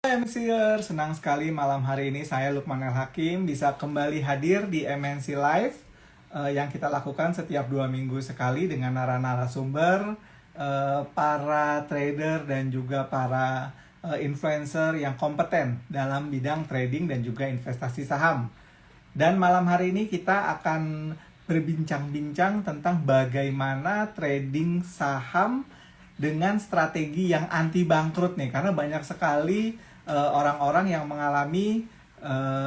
MNCer, senang sekali malam hari ini saya Lukman El Hakim bisa kembali hadir di MNC Live yang kita lakukan setiap 2 minggu sekali dengan narasumber, para trader dan juga para influencer yang kompeten dalam bidang trading dan juga investasi saham. Dan malam hari ini kita akan berbincang-bincang tentang bagaimana trading saham dengan strategi yang anti bangkrut nih, karena banyak sekali orang-orang yang mengalami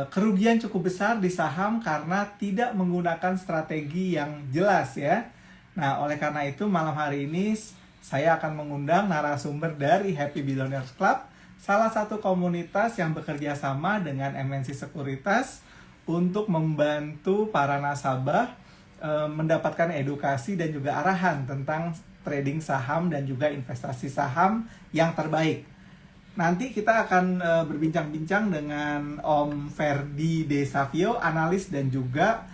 kerugian cukup besar di saham karena tidak menggunakan strategi yang jelas ya. Nah, oleh karena itu malam hari ini saya akan mengundang narasumber dari Happy Billionaires Club, salah satu komunitas yang bekerja sama dengan MNC Sekuritas untuk membantu para nasabah mendapatkan edukasi dan juga arahan tentang trading saham dan juga investasi saham yang terbaik. Nanti kita akan berbincang-bincang dengan Om Ferdi Desavio, analis dan juga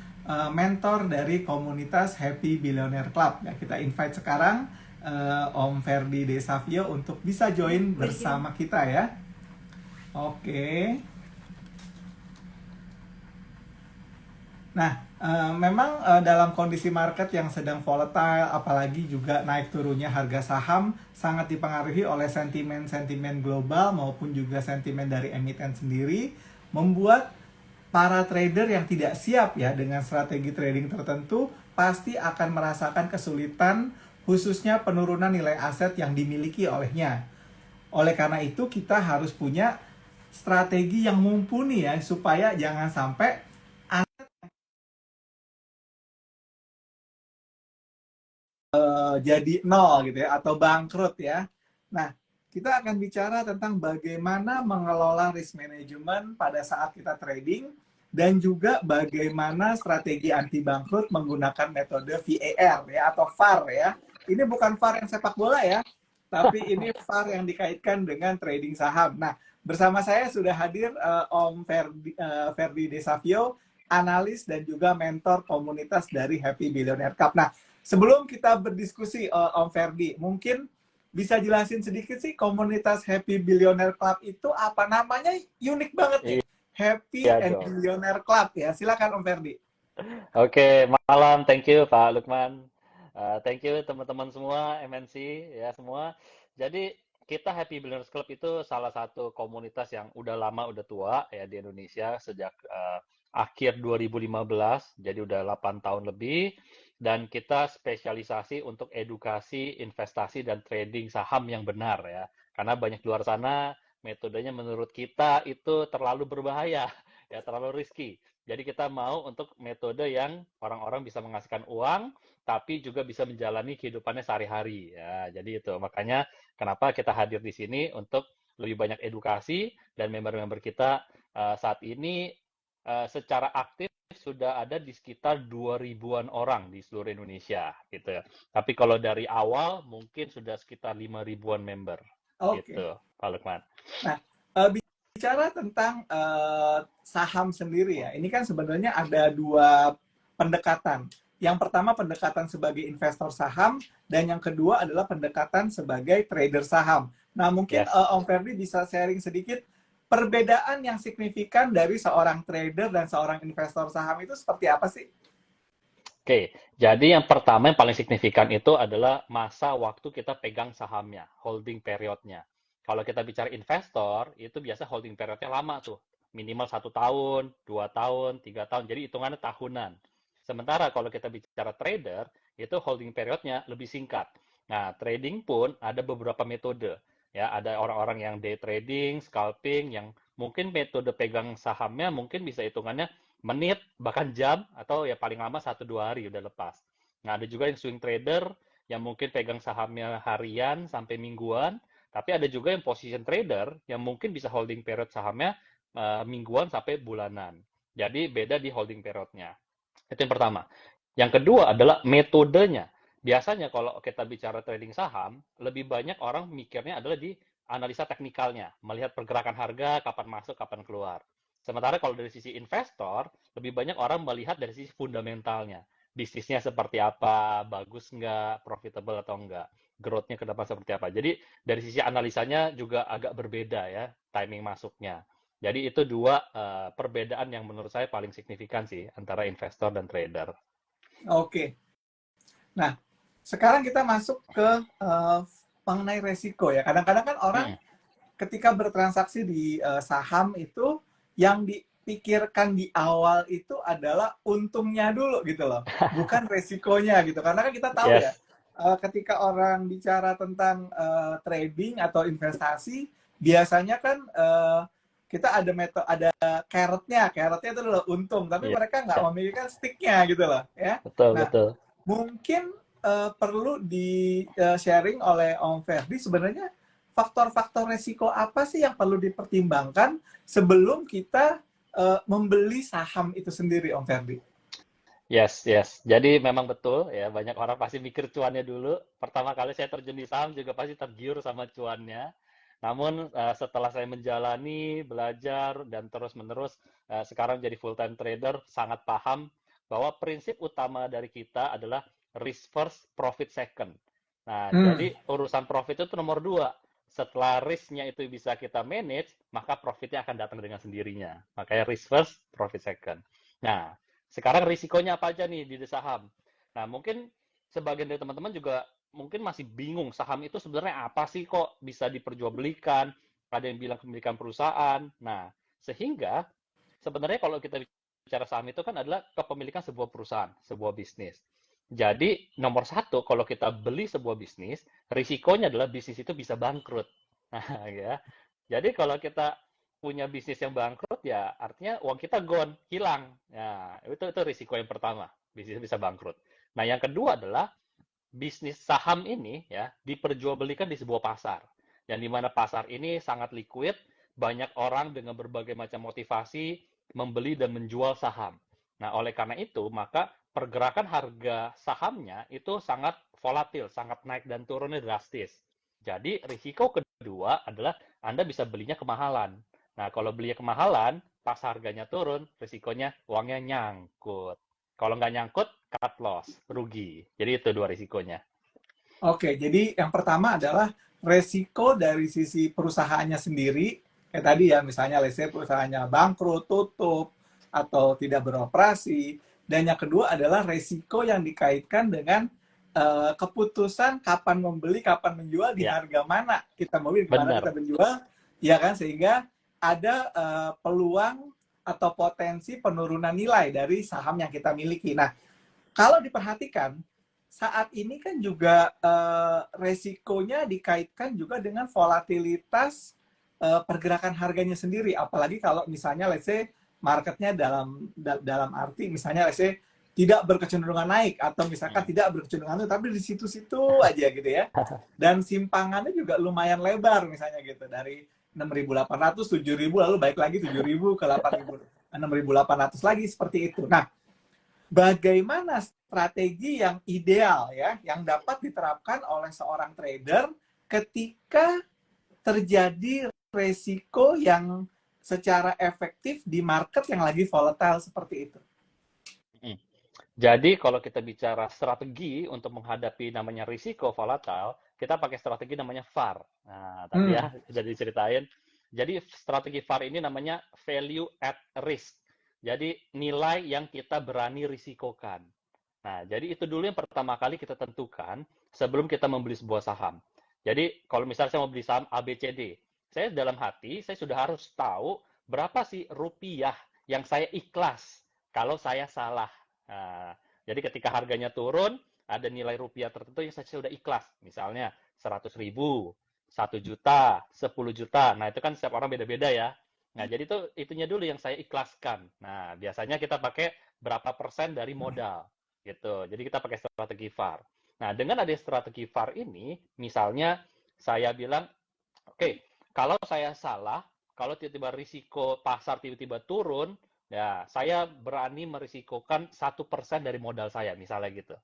mentor dari komunitas Happy Billionaire Club. Ya, kita invite sekarang Om Ferdi Desavio untuk bisa join bersama kita ya. Oke. Nah, memang dalam kondisi market yang sedang volatile, apalagi juga naik turunnya harga saham, sangat dipengaruhi oleh sentimen-sentimen global maupun juga sentimen dari emiten sendiri, membuat para trader yang tidak siap ya dengan strategi trading tertentu pasti akan merasakan kesulitan, khususnya penurunan nilai aset yang dimiliki olehnya. Oleh karena itu kita harus punya strategi yang mumpuni ya, supaya jangan sampai jadi nol gitu ya, atau bangkrut ya. Nah, kita akan bicara tentang bagaimana mengelola risk management pada saat kita trading dan juga bagaimana strategi anti bangkrut menggunakan metode VAR ya, atau VAR ya. Ini bukan VAR yang sepak bola ya, tapi ini VAR yang dikaitkan dengan trading saham. Nah, bersama saya sudah hadir Om Ferdi Desavio, analis dan juga mentor komunitas dari Happy Billionaire Cup. Nah, sebelum kita berdiskusi, Om Ferdi, mungkin bisa jelasin sedikit sih komunitas Happy Billionaire Club itu apa namanya? Unik banget nih. Happy Iya and dong. Billionaire Club ya. Silakan Om Ferdi. Oke, malam. Thank you Pak Lukman. Thank you teman-teman semua, MNC ya semua. Jadi kita Happy Billionaires Club itu salah satu komunitas yang udah lama, udah tua ya di Indonesia sejak akhir 2015, jadi udah 8 tahun lebih. Dan kita spesialisasi untuk edukasi, investasi, dan trading saham yang benar ya. Karena banyak di luar sana metodenya menurut kita itu terlalu berbahaya, ya terlalu risky. Jadi kita mau untuk metode yang orang-orang bisa menghasilkan uang, tapi juga bisa menjalani kehidupannya sehari-hari. Ya, jadi itu makanya kenapa kita hadir di sini untuk lebih banyak edukasi dan member-member kita saat ini secara aktif sudah ada di sekitar 2 ribuan orang di seluruh Indonesia gitu ya. Tapi kalau dari awal mungkin sudah sekitar 5 ribuan member Oke. gitu, Pak Lukman. Nah, bicara tentang saham sendiri ya. Ini kan sebenarnya ada dua pendekatan. Yang pertama pendekatan sebagai investor saham dan yang kedua adalah pendekatan sebagai trader saham. Nah, mungkin Yes. Om Ferdi bisa sharing sedikit perbedaan yang signifikan dari seorang trader dan seorang investor saham itu seperti apa sih? Oke, jadi yang pertama yang paling signifikan itu adalah masa waktu kita pegang sahamnya, holding periodnya. Kalau kita bicara investor, itu biasa holding periodnya lama tuh, minimal 1 tahun, 2 tahun, 3 tahun, jadi hitungannya tahunan. Sementara kalau kita bicara trader, itu holding periodnya lebih singkat. Nah, trading pun ada beberapa metode. Ya, ada orang-orang yang day trading, scalping, yang mungkin metode pegang sahamnya mungkin bisa hitungannya menit, bahkan jam, atau ya paling lama 1-2 hari udah lepas. Nah, ada juga yang swing trader yang mungkin pegang sahamnya harian sampai mingguan, tapi ada juga yang position trader yang mungkin bisa holding period sahamnya mingguan sampai bulanan. Jadi beda di holding periodnya. Itu yang pertama. Yang kedua adalah metodenya. Biasanya kalau kita bicara trading saham, lebih banyak orang mikirnya adalah di analisa teknikalnya, melihat pergerakan harga, kapan masuk, kapan keluar. Sementara kalau dari sisi investor, lebih banyak orang melihat dari sisi fundamentalnya. Bisnisnya seperti apa, bagus nggak, profitable atau enggak. growth-nya ke depan seperti apa. Jadi dari sisi analisanya juga agak berbeda ya, timing masuknya. Jadi itu dua perbedaan yang menurut saya paling signifikan sih antara investor dan trader. Oke. Nah, sekarang kita masuk ke mengenai resiko ya. Kadang-kadang kan orang Mm, ketika bertransaksi di saham itu yang dipikirkan di awal itu adalah untungnya dulu gitu loh, bukan resikonya gitu. Karena kan kita tahu ya, yes, ketika orang bicara tentang trading atau investasi, biasanya kan kita ada metode, ada carrotnya itu adalah untung, tapi iya, mereka nggak memikirkan sticknya gitu loh ya. betul Nah, betul. mungkin perlu di sharing oleh Om Ferdi sebenarnya faktor-faktor resiko apa sih yang perlu dipertimbangkan sebelum kita membeli saham itu sendiri, Om Ferdi? Yes, yes. Jadi memang betul ya, banyak orang pasti mikir cuannya dulu. Pertama kali saya terjun di saham juga pasti tergiur sama cuannya. Namun setelah saya menjalani, belajar dan terus-menerus sekarang jadi full time trader, sangat paham bahwa prinsip utama dari kita adalah risk first, profit second. Nah, Hmm, jadi urusan profit itu nomor dua. Setelah risknya itu bisa kita manage, maka profitnya akan datang dengan sendirinya. Makanya risk first, profit second. Nah, sekarang risikonya apa aja nih di saham? Nah, mungkin sebagian dari teman-teman juga mungkin masih bingung saham itu sebenarnya apa sih kok bisa diperjualbelikan? Ada yang bilang kepemilikan perusahaan. Nah, sehingga sebenarnya kalau kita bicara saham itu kan adalah kepemilikan sebuah perusahaan, sebuah bisnis. Jadi nomor satu kalau kita beli sebuah bisnis, risikonya adalah bisnis itu bisa bangkrut. Nah, ya. Jadi kalau kita punya bisnis yang bangkrut ya artinya uang kita gone, hilang. Ya, itu risiko yang pertama, bisnis bisa bangkrut. Nah, yang kedua adalah bisnis saham ini ya diperjualbelikan di sebuah pasar. Yang di mana pasar ini sangat liquid, banyak orang dengan berbagai macam motivasi membeli dan menjual saham. Nah, oleh karena itu, maka pergerakan harga sahamnya itu sangat volatil, sangat naik dan turunnya drastis. Jadi, risiko kedua adalah Anda bisa belinya kemahalan. Nah, kalau belinya kemahalan, pas harganya turun, risikonya uangnya nyangkut. Kalau nggak nyangkut, cut loss, rugi. Jadi itu dua risikonya. Oke, jadi yang pertama adalah resiko dari sisi perusahaannya sendiri, kayak tadi ya, misalnya let's say perusahaannya bangkrut, tutup, atau tidak beroperasi. Dan yang kedua adalah resiko yang dikaitkan dengan keputusan kapan membeli, kapan menjual, di Ya, harga mana kita membeli, di mana kita benar. menjual, ya kan? Sehingga ada peluang atau potensi penurunan nilai dari saham yang kita miliki. Nah, kalau diperhatikan, saat ini kan juga resikonya dikaitkan juga dengan volatilitas pergerakan harganya sendiri. Apalagi kalau misalnya, let's say, marketnya dalam arti misalnya, let's say, tidak berkecenderungan naik atau misalkan Hmm. tidak berkecenderungan turun, tapi di situ-situ aja gitu ya. Dan simpangannya juga lumayan lebar misalnya gitu, dari 6.800, 7.000, lalu balik lagi 7.000 ke 8.000, 6.800 lagi, seperti itu. Nah, bagaimana strategi yang ideal ya, yang dapat diterapkan oleh seorang trader ketika terjadi resiko yang secara efektif di market yang lagi volatile seperti itu? Hmm. Jadi kalau kita bicara strategi untuk menghadapi namanya risiko volatile, kita pakai strategi namanya VAR. Nah, tadi Hmm, ya sudah diceritain. Jadi strategi VAR ini namanya value at risk. Jadi nilai yang kita berani risikokan. Nah, jadi itu dulu yang pertama kali kita tentukan sebelum kita membeli sebuah saham. Jadi, kalau misalnya saya mau beli saham ABCD, saya dalam hati, saya sudah harus tahu berapa sih rupiah yang saya ikhlas kalau saya salah. Nah, jadi ketika harganya turun, ada nilai rupiah tertentu yang saya sudah ikhlas. Misalnya 100.000, 1 juta, 10 juta. Nah, itu kan setiap orang beda-beda ya. Nah, jadi itu itunya dulu yang saya ikhlaskan. Nah, biasanya kita pakai berapa persen dari modal gitu. Jadi kita pakai strategi VAR. Nah, dengan ada strategi VAR ini, misalnya saya bilang, oke, okay, kalau saya salah, kalau tiba-tiba risiko pasar tiba-tiba turun, ya saya berani merisikokan 1% dari modal saya, misalnya gitu.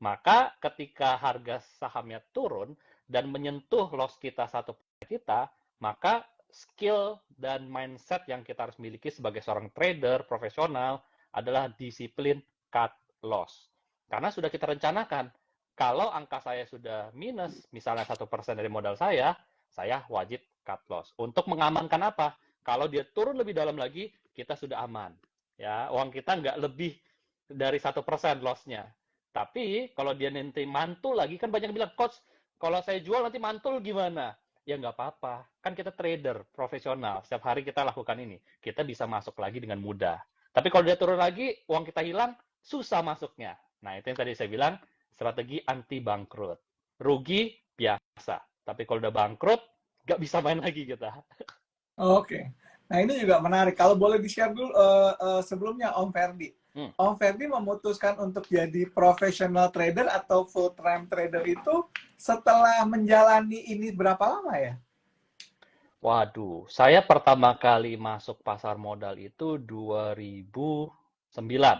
Maka ketika harga sahamnya turun dan menyentuh loss kita 1% kita, maka skill dan mindset yang kita harus miliki sebagai seorang trader profesional adalah disiplin cut loss. Karena sudah kita rencanakan, Kalau angka saya sudah minus, misalnya 1% dari modal saya wajib cut loss. Untuk mengamankan apa? Kalau dia turun lebih dalam lagi, kita sudah aman. Ya, uang kita nggak lebih dari 1% loss-nya. Tapi kalau dia nanti mantul lagi, kan banyak yang bilang, coach, kalau saya jual nanti mantul gimana? Ya nggak apa-apa, kan kita trader profesional, setiap hari kita lakukan ini. Kita bisa masuk lagi dengan mudah. Tapi kalau dia turun lagi, uang kita hilang, susah masuknya. Nah, itu yang tadi saya bilang, strategi anti bangkrut. Rugi biasa, tapi kalau udah bangkrut, nggak bisa main lagi kita. Oke. Nah, ini juga menarik. Kalau boleh di-share dulu sebelumnya Om Ferdi. Hmm. Om Ferdi memutuskan untuk jadi professional trader atau full-time trader itu setelah menjalani ini berapa lama ya? Waduh, saya pertama kali masuk pasar modal itu 2009. 2009.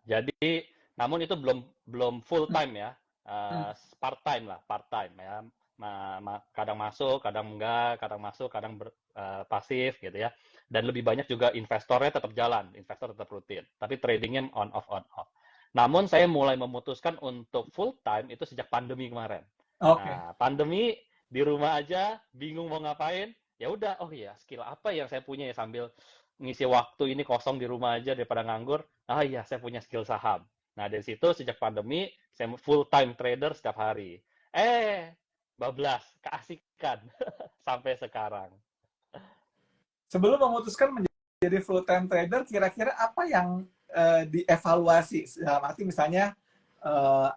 Jadi, namun itu belum belum full time ya, Hmm. part time lah, part time ya. Kadang masuk, kadang enggak, kadang masuk, kadang pasif gitu ya. Dan lebih banyak juga investornya tetap jalan, investor tetap rutin. Tapi tradingnya on off on off. Namun saya mulai memutuskan untuk full time itu sejak pandemi kemarin. Oke. Nah, pandemi di rumah aja, bingung mau ngapain, ya udah, oh iya, skill apa yang saya punya ya sambil ngisi waktu ini kosong di rumah aja daripada nganggur. Ah iya, saya punya skill saham. Nah, dari situ sejak pandemi, saya full time trader setiap hari. Bablas, keasikan sampai sekarang. Sebelum memutuskan menjadi full-time trader, kira-kira apa yang dievaluasi? Dalam arti misalnya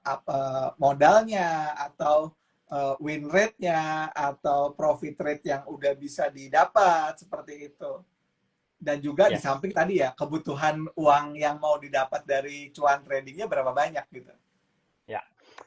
apa modalnya atau win rate-nya atau profit rate yang udah bisa didapat seperti itu. Dan juga di Yes. samping tadi ya, kebutuhan uang yang mau didapat dari cuan tradingnya berapa banyak gitu. Ya,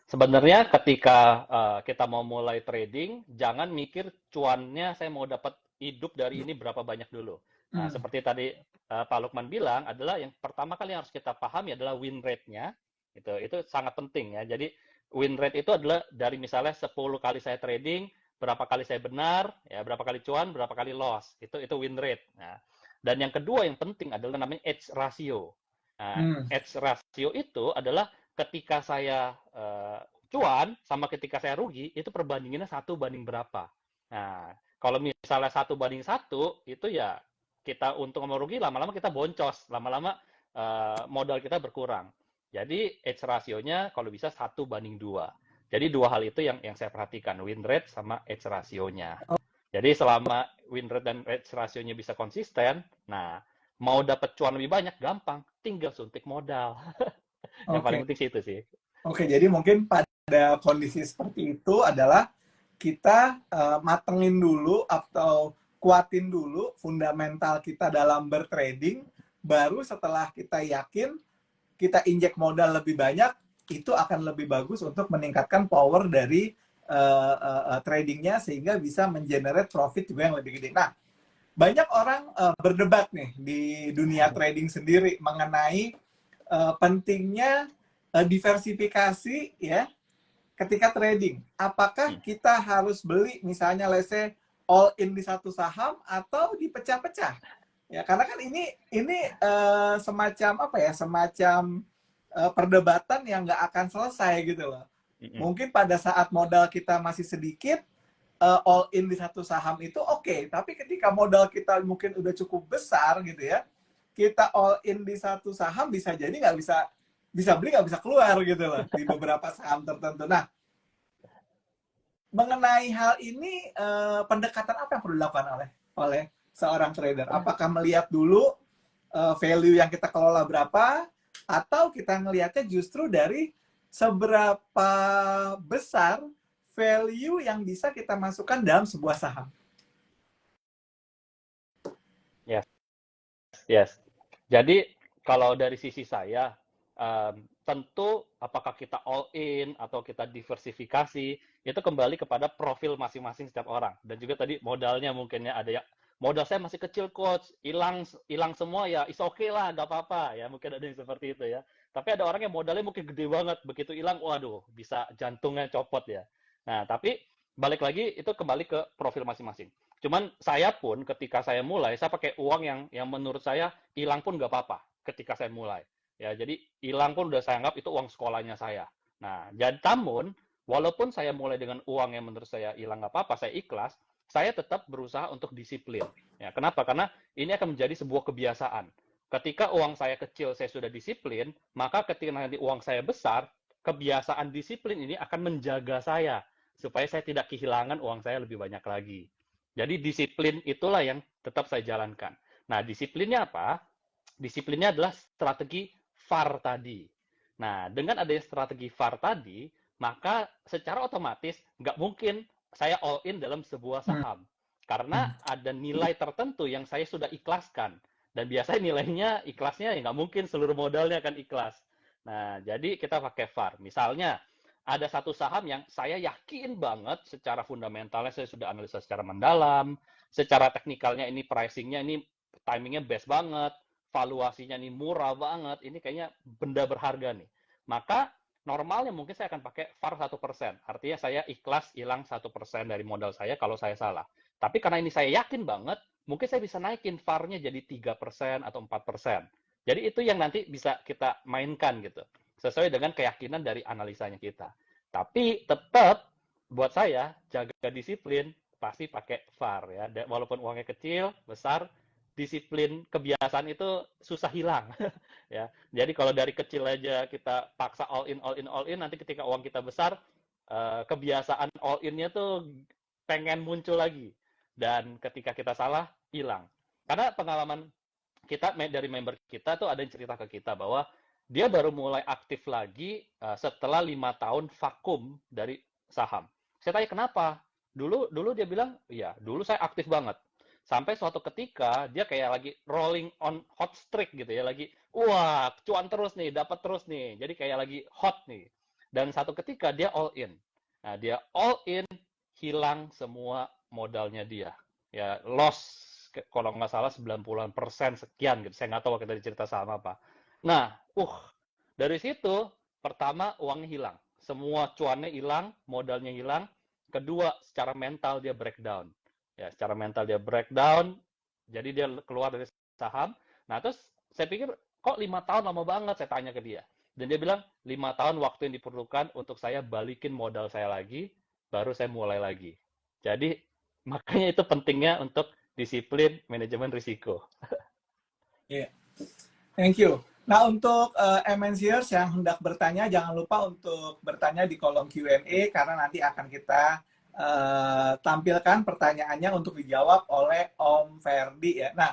sebenarnya ketika kita mau mulai trading, jangan mikir cuannya saya mau dapat hidup dari ini berapa banyak dulu. Nah, Hmm. seperti tadi Pak Lukman bilang, adalah yang pertama kali yang harus kita pahami adalah win rate-nya. Itu sangat penting ya. Jadi win rate itu adalah dari misalnya 10 kali saya trading, berapa kali saya benar, ya berapa kali cuan, berapa kali loss. Itu win rate. Nah, dan yang kedua yang penting adalah namanya edge ratio. Nah, Hmm. edge ratio itu adalah ketika saya cuan sama ketika saya rugi itu perbandingannya 1 banding berapa. Nah, kalau misalnya 1 banding 1 itu ya kita untung sama rugi lama-lama kita boncos, lama-lama modal kita berkurang. Jadi edge rasionya kalau bisa 1 banding 2. Jadi dua hal itu yang saya perhatikan, win rate sama edge rasionya. Jadi selama win rate dan edge rasionya bisa konsisten, nah mau dapat cuan lebih banyak gampang, tinggal suntik modal. Yang paling Oke. penting sih itu sih. Oke, jadi mungkin pada kondisi seperti itu adalah kita matengin dulu atau kuatin dulu fundamental kita dalam bertrading, baru setelah kita yakin, kita injek modal lebih banyak, itu akan lebih bagus untuk meningkatkan power dari tradingnya sehingga bisa mengenerate profit juga yang lebih gede. Nah, banyak orang berdebat nih di dunia trading sendiri mengenai pentingnya diversifikasi ya ketika trading. Apakah Hmm. kita harus beli misalnya let's say all in di satu saham atau dipecah-pecah? Ya karena kan ini semacam apa ya? Semacam perdebatan yang nggak akan selesai gitu loh. Mm-mm. Mungkin pada saat modal kita masih sedikit, all in di satu saham itu oke. Tapi ketika modal kita mungkin udah cukup besar gitu ya, kita all in di satu saham bisa jadi nggak bisa bisa beli nggak bisa keluar gitu loh di beberapa saham tertentu. Nah, mengenai hal ini pendekatan apa yang perlu dilakukan oleh oleh seorang trader? Apakah melihat dulu value yang kita kelola berapa atau kita ngelihatnya justru dari seberapa besar value yang bisa kita masukkan dalam sebuah saham? Yes, yes. Jadi kalau dari sisi saya, tentu apakah kita all in atau kita diversifikasi itu kembali kepada profil masing-masing setiap orang dan juga tadi modalnya mungkinnya ada yang modal saya masih kecil coach, hilang hilang semua ya is okay lah, nggak apa-apa ya mungkin ada yang seperti itu ya. Tapi ada orang yang modalnya mungkin gede banget, begitu hilang, waduh bisa jantungnya copot ya. Nah tapi balik lagi itu kembali ke profil masing-masing. Cuman saya pun ketika saya mulai, saya pakai uang yang menurut saya hilang pun nggak apa-apa ketika saya mulai. Ya, jadi hilang pun udah saya anggap itu uang sekolahnya saya. Nah, jadi namun walaupun saya mulai dengan uang yang menurut saya hilang nggak apa-apa, saya ikhlas, saya tetap berusaha untuk disiplin. Ya, kenapa? Karena ini akan menjadi sebuah kebiasaan. Ketika uang saya kecil, saya sudah disiplin, maka ketika nanti uang saya besar, kebiasaan disiplin ini akan menjaga saya supaya saya tidak kehilangan uang saya lebih banyak lagi. Jadi disiplin itulah yang tetap saya jalankan. Nah, disiplinnya apa? Disiplinnya adalah strategi FAR tadi. Nah, dengan adanya strategi FAR tadi, maka secara otomatis nggak mungkin saya all in dalam sebuah Hmm. saham. Karena ada nilai tertentu yang saya sudah ikhlaskan. Dan biasanya nilainya ikhlasnya ya nggak mungkin seluruh modalnya akan ikhlas. Nah, jadi kita pakai FAR. Misalnya, ada satu saham yang saya yakin banget secara fundamentalnya saya sudah analisa secara mendalam, secara teknikalnya ini pricingnya ini timingnya best banget, valuasinya ini murah banget, ini kayaknya benda berharga nih. Maka normalnya mungkin saya akan pakai VAR 1%. Artinya saya ikhlas hilang 1% dari modal saya kalau saya salah. Tapi karena ini saya yakin banget, mungkin saya bisa naikin VAR-nya jadi 3% atau 4%. Jadi itu yang nanti bisa kita mainkan gitu. Sesuai dengan keyakinan dari analisanya kita. Tapi tetap buat saya jaga disiplin pasti pakai VAR ya. Walaupun uangnya kecil, besar, disiplin kebiasaan itu susah hilang ya. Jadi kalau dari kecil aja kita paksa all in all in all in, nanti ketika uang kita besar kebiasaan all in-nya tuh pengen muncul lagi, dan ketika kita salah hilang. Karena pengalaman kita dari member kita tuh ada yang cerita ke kita bahwa dia baru mulai aktif lagi setelah 5 tahun vakum dari saham. Saya tanya kenapa? Dulu dia bilang, iya, dulu saya aktif banget. Sampai suatu ketika dia kayak lagi rolling on hot streak gitu ya, lagi wah, cuan terus nih, dapat terus nih. Jadi kayak lagi hot nih. Dan satu ketika dia all in. Nah, dia all in, hilang semua modalnya dia. Ya, loss kalau nggak salah 90% sekian gitu. Saya nggak tahu kita cerita sama apa. Nah, dari situ pertama uangnya hilang. Semua cuannya hilang, modalnya hilang. Kedua, secara mental dia breakdown. Ya, secara mental dia breakdown, jadi dia keluar dari saham. Nah, terus saya pikir, kok 5 tahun lama banget, saya tanya ke dia. Dan dia bilang, 5 tahun waktu yang diperlukan untuk saya balikin modal saya lagi, baru saya mulai lagi. Jadi, makanya itu pentingnya untuk disiplin manajemen risiko. Iya. Thank you. Nah, untuk MNCers yang hendak bertanya, jangan lupa untuk bertanya di kolom Q&A karena nanti akan kita tampilkan pertanyaannya untuk dijawab oleh Om Ferdi ya. Nah,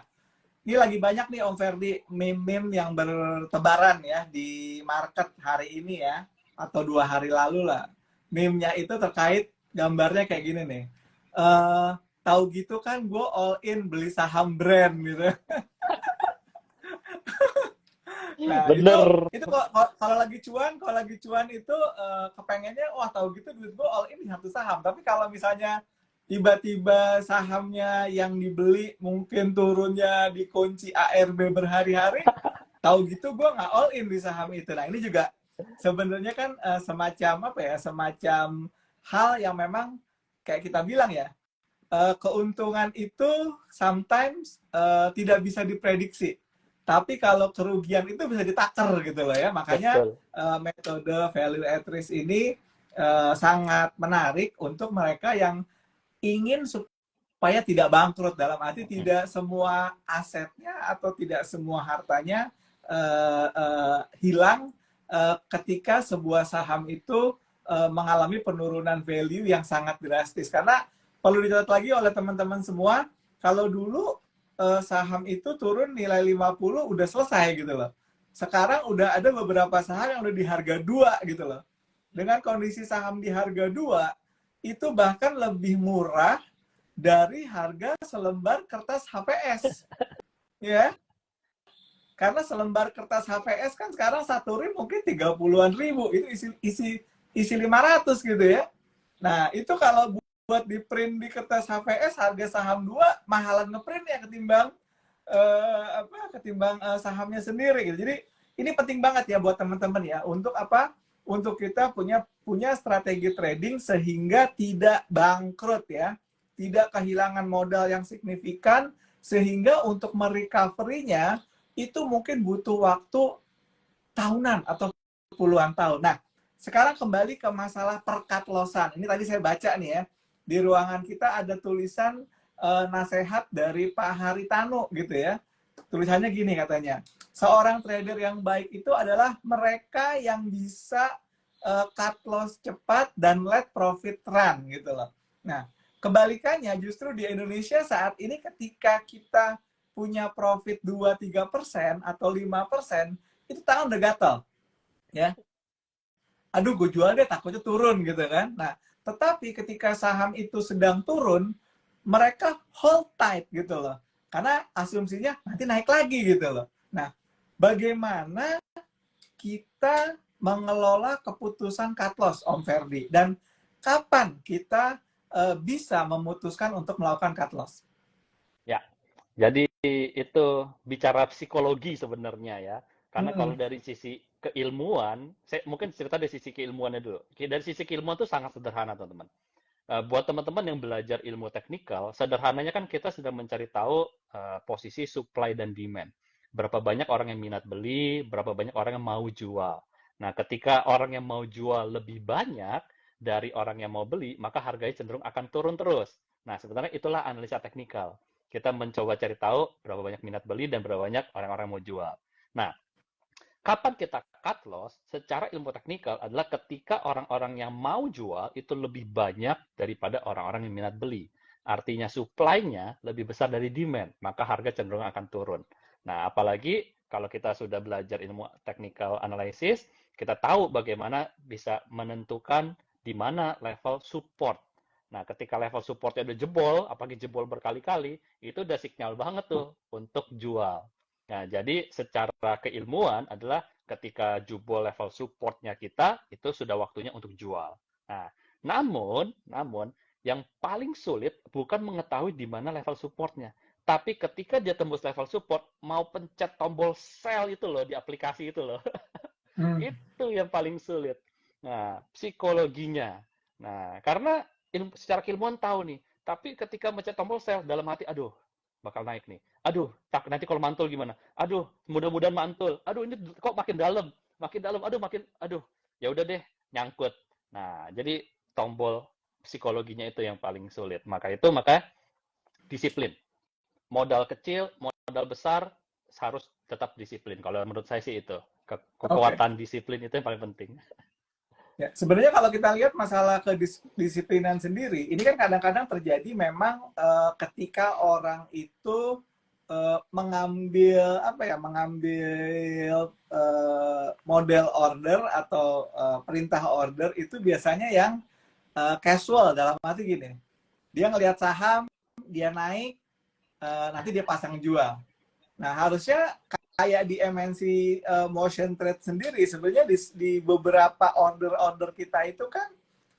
ini lagi banyak nih Om Ferdi meme-meme yang bertebaran ya di market hari ini ya, atau 2 hari lalu lah. Meme-nya itu terkait gambarnya kayak gini nih. Tahu gitu kan gue all in beli saham brand gitu. Nah, Bener. itu kalau lagi cuan itu kepengennya wah tahu gitu duit gue all in di satu saham. Tapi kalau misalnya tiba-tiba sahamnya yang dibeli mungkin turunnya dikunci ARB berhari-hari, tahu gitu gue nggak all in di saham itu. Nah, ini juga sebenarnya kan semacam apa ya? Semacam hal yang memang kayak kita bilang ya, keuntungan itu sometimes tidak bisa diprediksi. Tapi kalau kerugian itu bisa ditakar gitu loh ya. Makanya Betul. metode value at risk ini sangat menarik untuk mereka yang ingin supaya tidak bangkrut. Dalam arti tidak semua asetnya atau tidak semua hartanya hilang ketika sebuah saham itu mengalami penurunan value yang sangat drastis. Karena perlu dicatat lagi oleh teman-teman semua, kalau dulu saham itu turun nilai 50 udah selesai gitu loh. Sekarang udah ada beberapa saham yang udah di harga 2 gitu loh. Dengan kondisi saham di harga 2, itu bahkan lebih murah dari harga selembar kertas HPS. Ya. Karena selembar kertas HPS kan sekarang satu rim mungkin 30-an ribu. Itu isi 500 gitu ya. Nah, itu kalau buat di print di kertas HPS harga saham 2 mahalan ngeprint ya ketimbang sahamnya sendiri gitu. Jadi ini penting banget ya buat teman-teman ya untuk apa? Untuk kita punya strategi trading sehingga tidak bangkrut ya. Tidak kehilangan modal yang signifikan sehingga untuk merecovery-nya itu mungkin butuh waktu tahunan atau puluhan tahun. Nah, sekarang kembali ke masalah per cut loss-an. Ini tadi saya baca nih ya, di ruangan kita ada tulisan nasihat dari Pak Haritanu gitu ya. Tulisannya gini katanya, seorang trader yang baik itu adalah mereka yang bisa cut loss cepat dan let profit run gitu loh. Nah, kebalikannya justru di Indonesia saat ini ketika kita punya profit 2-3% atau 5%, itu tangan udah gatal. Ya, aduh gue jual deh takutnya turun gitu kan. Nah, tetapi ketika saham itu sedang turun, mereka hold tight gitu loh. Karena asumsinya nanti naik lagi gitu loh. Nah, bagaimana kita mengelola keputusan cut loss, Om Ferdi? Dan kapan kita bisa memutuskan untuk melakukan cut loss? Ya, jadi itu bicara psikologi sebenarnya ya. Karena kalau Mm-mm. dari sisi keilmuan, saya mungkin cerita dari sisi keilmuannya dulu. Dari sisi keilmuan itu sangat sederhana, teman-teman. Buat teman-teman yang belajar ilmu teknikal, sederhananya kan kita sedang mencari tahu posisi supply dan demand. Berapa banyak orang yang minat beli, berapa banyak orang yang mau jual. Nah, ketika orang yang mau jual lebih banyak dari orang yang mau beli, maka harganya cenderung akan turun terus. Nah, sebenarnya itulah analisa teknikal. Kita mencoba cari tahu berapa banyak minat beli dan berapa banyak orang-orang yang mau jual. Nah, kapan kita cut loss secara ilmu teknikal adalah ketika orang-orang yang mau jual itu lebih banyak daripada orang-orang yang minat beli. Artinya supply-nya lebih besar dari demand, maka harga cenderung akan turun. Nah, apalagi kalau kita sudah belajar ilmu technical analysis, kita tahu bagaimana bisa menentukan di mana level support. Nah, ketika level supportnya udah jebol, apalagi jebol berkali-kali, itu udah signal banget tuh untuk jual. Nah, jadi secara keilmuan adalah ketika jebol level supportnya kita, itu sudah waktunya untuk jual. Nah, namun yang paling sulit bukan mengetahui di mana level supportnya, tapi ketika dia tembus level support, mau pencet tombol sell itu loh di aplikasi itu loh. Hmm. Itu yang paling sulit. Nah, psikologinya. Nah, karena secara keilmuan tahu nih, tapi ketika mencet tombol sell dalam hati, aduh, bakal naik nih. Aduh, tak nanti kalau mantul gimana? Aduh, mudah-mudahan mantul. Aduh, ini kok makin dalam, makin dalam. Aduh, makin, aduh, ya udah deh, nyangkut. Nah, jadi tombol psikologinya itu yang paling sulit. Maka disiplin. Modal kecil, modal besar harus tetap disiplin. Kalau menurut saya sih itu Oke. kekuatan disiplin itu yang paling penting. Ya, sebenarnya kalau kita lihat masalah kedisiplinan sendiri, ini kan kadang-kadang terjadi memang ketika orang itu mengambil apa ya, mengambil model order atau perintah order itu biasanya yang casual dalam arti gini, dia ngelihat saham, dia naik, nanti dia pasang jual. Nah, harusnya kayak di MNC motion trade sendiri, sebenarnya di beberapa order-order kita itu kan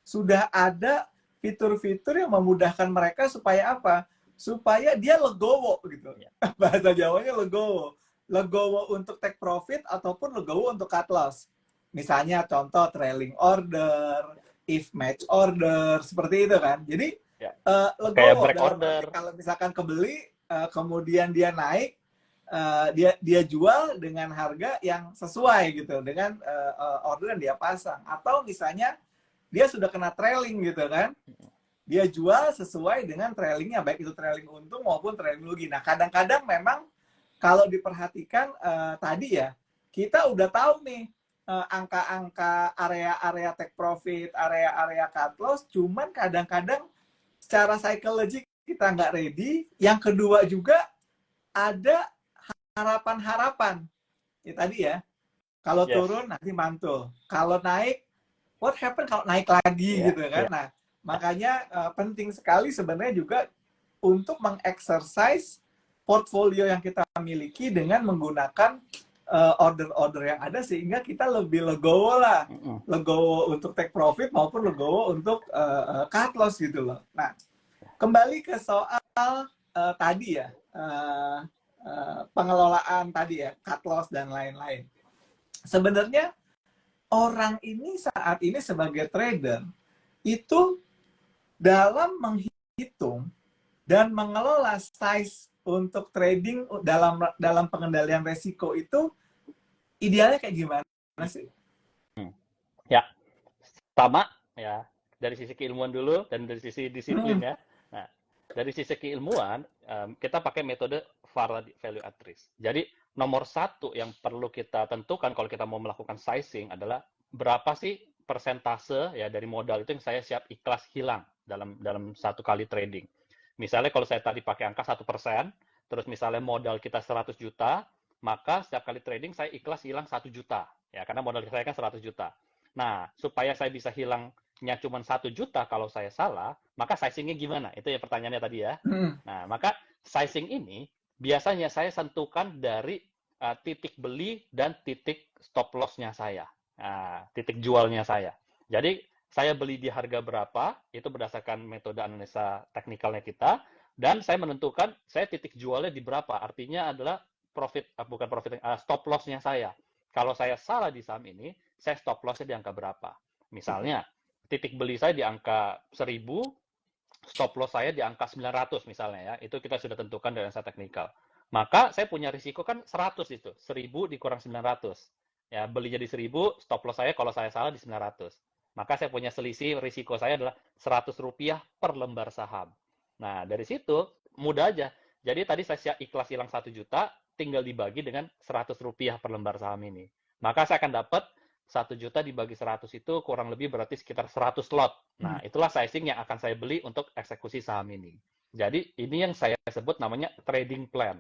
sudah ada fitur-fitur yang memudahkan mereka supaya apa? Supaya dia legowo gitu. Ya. Bahasa Jawanya legowo. Legowo untuk take profit ataupun legowo untuk cut loss. Misalnya contoh trailing order, if match order, seperti itu kan. Jadi Ya. Kayak legowo break dalam order. arti kalau misalkan kebeli, kemudian dia naik, dia jual dengan harga yang sesuai gitu dengan order yang dia pasang, atau misalnya dia sudah kena trailing gitu kan, dia jual sesuai dengan trailingnya, baik itu trailing untung maupun trailing rugi. Nah, kadang-kadang memang kalau diperhatikan tadi ya, kita udah tahu nih angka-angka area-area take profit, area-area cut loss, cuman kadang-kadang secara psikologik kita nggak ready. Yang kedua juga ada harapan-harapan. Ya, tadi ya, kalau Yes. turun nanti mantul. Kalau naik, what happen kalau naik lagi Iya, gitu kan. iya. Nah, makanya penting sekali sebenarnya juga untuk mengexercise portfolio yang kita miliki dengan menggunakan order-order yang ada sehingga kita lebih legowo lah. Mm-mm. Legowo untuk take profit maupun legowo untuk cut loss gitu loh. Nah, kembali ke soal tadi ya, pengelolaan tadi ya, cut loss dan lain-lain. Sebenarnya orang ini saat ini sebagai trader itu dalam menghitung dan mengelola size untuk trading dalam pengendalian resiko itu idealnya kayak gimana sih? Ya. pertama ya dari sisi keilmuan dulu dan dari sisi disiplin ya. Nah, dari sisi keilmuan kita pakai metode VAR value at risk. Jadi nomor satu yang perlu kita tentukan kalau kita mau melakukan sizing adalah berapa sih persentase ya dari modal itu yang saya siap ikhlas hilang dalam satu kali trading. Misalnya kalau saya tadi pakai angka 1%, terus misalnya modal kita 100 juta, maka setiap kali trading saya ikhlas hilang 1 juta. Ya, karena modal saya kan 100 juta. Nah, supaya saya bisa hilangnya cuma 1 juta kalau saya salah, maka sizingnya gimana? Itu ya pertanyaannya tadi ya. Nah, maka sizing ini biasanya saya sentuhkan dari titik beli dan titik stop loss-nya saya. Nah, titik jualnya saya. Jadi, saya beli di harga berapa, itu berdasarkan metode analisa teknikalnya kita, dan saya menentukan saya titik jualnya di berapa. Artinya adalah stop loss-nya saya. Kalau saya salah di saham ini, saya stop loss-nya di angka berapa. Misalnya, titik beli saya di angka 1000, stop loss saya di angka 900 misalnya ya. Itu kita sudah tentukan dari analisa teknikal. Maka saya punya risiko kan 100 itu. 1000 dikurang 900. Ya, beli jadi 1000, stop loss saya kalau saya salah di 900. Maka saya punya selisih risiko saya adalah Rp100 per lembar saham. Nah, dari situ mudah aja. Jadi tadi saya ikhlas hilang 1 juta, tinggal dibagi dengan Rp100 per lembar saham ini. Maka saya akan dapat 1 juta dibagi 100 itu kurang lebih berarti sekitar 100 lot. Nah, itulah sizing yang akan saya beli untuk eksekusi saham ini. Jadi, ini yang saya sebut namanya trading plan.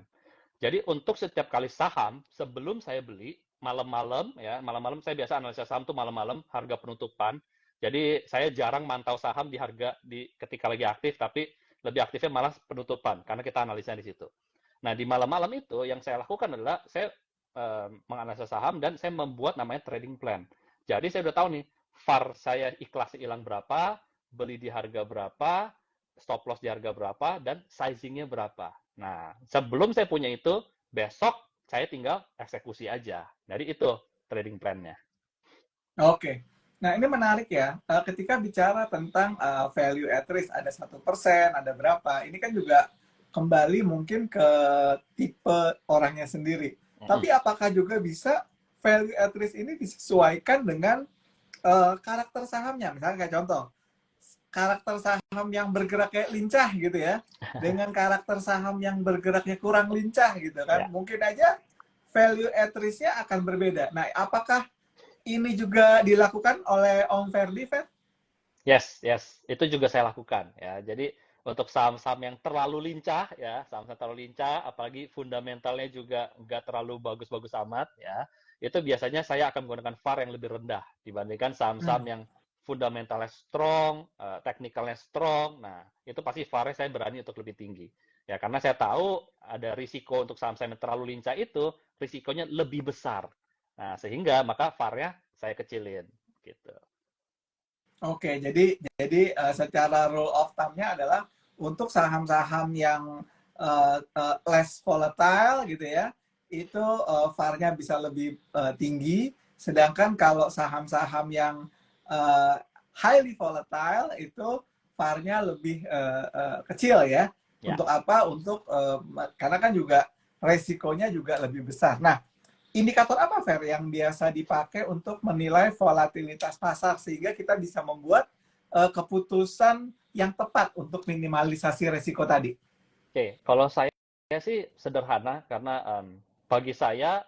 Jadi, untuk setiap kali saham, sebelum saya beli, malam-malam, ya, malam-malam saya biasa analisa saham tuh malam-malam, harga penutupan. Jadi, saya jarang mantau saham di harga ketika lagi aktif, tapi lebih aktifnya malah penutupan, karena kita analisanya di situ. Nah, di malam-malam itu yang saya lakukan adalah saya menganalisa saham dan saya membuat namanya trading plan. Jadi saya udah tahu nih, VAR saya ikhlas hilang berapa, beli di harga berapa, stop loss di harga berapa, dan sizingnya berapa. Nah, sebelum saya punya itu, besok saya tinggal eksekusi aja. Jadi itu trading plan-nya. Oke. Nah, ini menarik ya. Ketika bicara tentang value at risk, ada 1%, ada berapa. Ini kan juga kembali mungkin ke tipe orangnya sendiri. Tapi apakah juga bisa value at risk ini disesuaikan dengan karakter sahamnya? Misalnya kayak contoh, karakter saham yang bergerak kayak lincah gitu ya, dengan karakter saham yang bergeraknya kurang lincah gitu kan. Ya. Mungkin aja value at risk-nya akan berbeda. Nah, apakah ini juga dilakukan oleh Om Ferdi, Fer? Yes, yes, itu juga saya lakukan ya. Jadi untuk saham-saham yang terlalu lincah ya, saham-saham terlalu lincah, apalagi fundamentalnya juga nggak terlalu bagus-bagus amat ya, itu biasanya saya akan menggunakan VAR yang lebih rendah dibandingkan saham-saham yang fundamentalnya strong, teknikalnya strong. Nah, itu pasti VAR-nya saya berani untuk lebih tinggi. Ya, karena saya tahu ada risiko untuk saham-saham yang terlalu lincah itu, risikonya lebih besar. Nah, sehingga maka VAR-nya saya kecilin gitu. Oke, jadi secara rule of thumb-nya adalah untuk saham-saham yang less volatile gitu ya, itu VAR-nya bisa lebih tinggi, sedangkan kalau saham-saham yang highly volatile itu VAR-nya lebih kecil ya. Ya. Untuk apa? Karena kan juga resikonya juga lebih besar. Nah, indikator apa, Fer, yang biasa dipakai untuk menilai volatilitas pasar sehingga kita bisa membuat keputusan yang tepat untuk minimalisasi resiko tadi? Oke, kalau saya sih sederhana karena bagi saya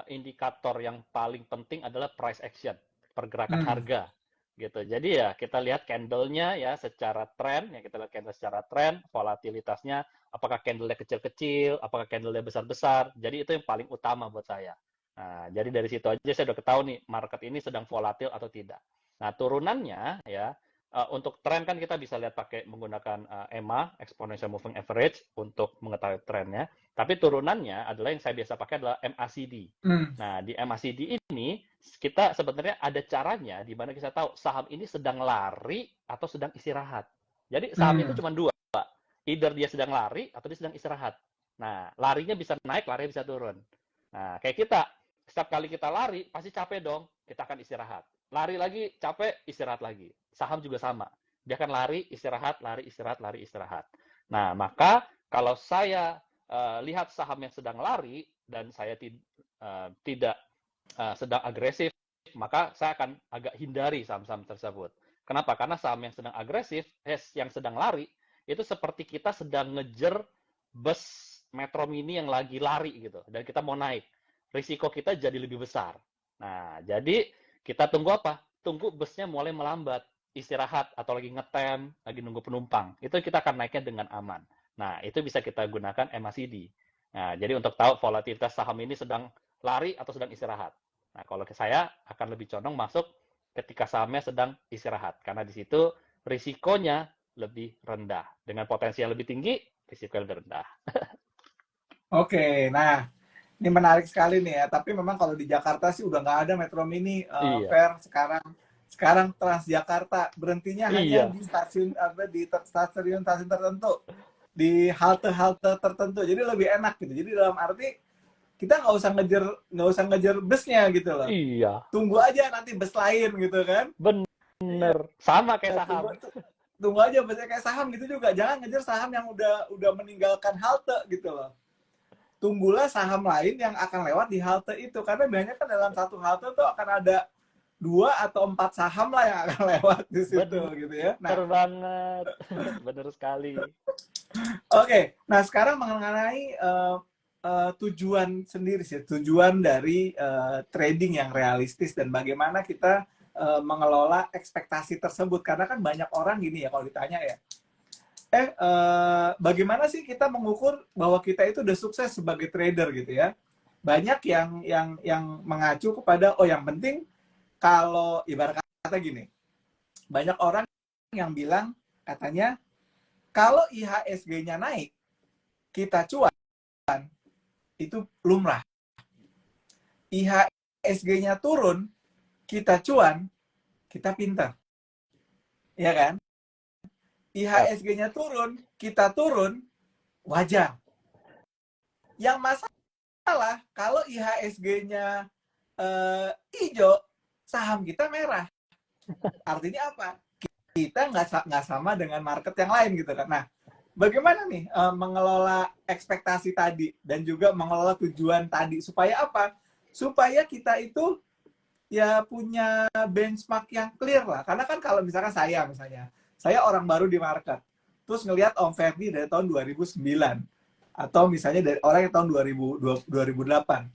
indikator yang paling penting adalah price action, pergerakan harga gitu. Jadi ya kita lihat candle-nya ya secara tren, ya kita lihat candle secara tren, volatilitasnya, apakah candle-nya kecil-kecil, apakah candle-nya besar-besar. Jadi itu yang paling utama buat saya. Nah, jadi dari situ aja saya udah ketahui nih market ini sedang volatil atau tidak. Nah, turunannya ya untuk tren kan kita bisa lihat pakai menggunakan EMA, Exponential Moving Average, untuk mengetahui trennya. Tapi turunannya adalah yang saya biasa pakai adalah MACD. Nah, di MACD ini kita sebenarnya ada caranya di mana kita tahu saham ini sedang lari atau sedang istirahat. Jadi sahamnya itu cuma dua. Either dia sedang lari atau dia sedang istirahat. Nah, larinya bisa naik, larinya bisa turun. Nah, kayak kita, setiap kali kita lari, pasti capek dong, kita akan istirahat. Lari lagi, capek, istirahat lagi. Saham juga sama. Dia akan lari, istirahat, lari, istirahat, lari, istirahat. Nah, maka kalau saya lihat saham yang sedang lari dan saya tidak sedang agresif maka saya akan agak hindari saham-saham tersebut. Kenapa? Karena saham yang sedang agresif, yang sedang lari, itu seperti kita sedang ngejer bus Metro Mini yang lagi lari gitu, dan kita mau naik. Risiko kita jadi lebih besar. Nah, jadi kita tunggu apa? Tunggu busnya mulai melambat, istirahat, atau lagi ngetem, lagi nunggu penumpang. Itu kita akan naiknya dengan aman. Nah, itu bisa kita gunakan MACD. Nah, jadi untuk tahu volatilitas saham ini sedang lari atau sedang istirahat. Nah, kalau ke saya akan lebih condong masuk ketika sahamnya sedang istirahat. Karena di situ risikonya lebih rendah. Dengan potensi yang lebih tinggi, risiko lebih rendah. Oke, nah ini menarik sekali nih ya. Tapi memang kalau di Jakarta sih udah nggak ada Metro Mini, Iya, Fair sekarang. Sekarang Transjakarta berhentinya hanya iya, di stasiun apa di stasiun-stasiun tertentu, di halte-halte tertentu. Jadi lebih enak gitu. Jadi dalam arti kita nggak usah ngejar busnya gitu loh. iya. Tunggu aja nanti bus lain gitu kan. Iya. Bener. Sama kayak Tunggu saham. tunggu aja busnya kayak saham gitu juga. Jangan ngejar saham yang udah meninggalkan halte gitu loh. Tunggulah saham lain yang akan lewat di halte itu, karena biasanya kan dalam satu halte tuh akan ada 2 atau 4 saham lah yang akan lewat di situ gitu ya. Bener Nah, banget. Bener sekali. oke. Nah, sekarang mengenai tujuan sendiri sih, tujuan dari trading yang realistis dan bagaimana kita mengelola ekspektasi tersebut. Karena kan banyak orang gini ya kalau ditanya ya, bagaimana sih kita mengukur bahwa kita itu udah sukses sebagai trader gitu ya? Banyak yang mengacu kepada yang penting kalau ibarat kata gini, banyak orang yang bilang katanya kalau IHSG-nya naik, kita cuan, itu lumrah. IHSG-nya turun, kita cuan, kita pintar. Ya kan? Yap. IHSG-nya turun, kita turun, wajar. Yang masalah kalau IHSG-nya hijau, saham kita merah. Artinya apa? Kita nggak sama dengan market yang lain gitu kan. Nah, bagaimana nih mengelola ekspektasi tadi dan juga mengelola tujuan tadi supaya apa? Supaya kita itu ya punya benchmark yang clear lah. Karena kan kalau misalkan saya orang baru di market, terus ngelihat Om Ferdi dari tahun 2009 atau misalnya dari orang yang tahun 2008,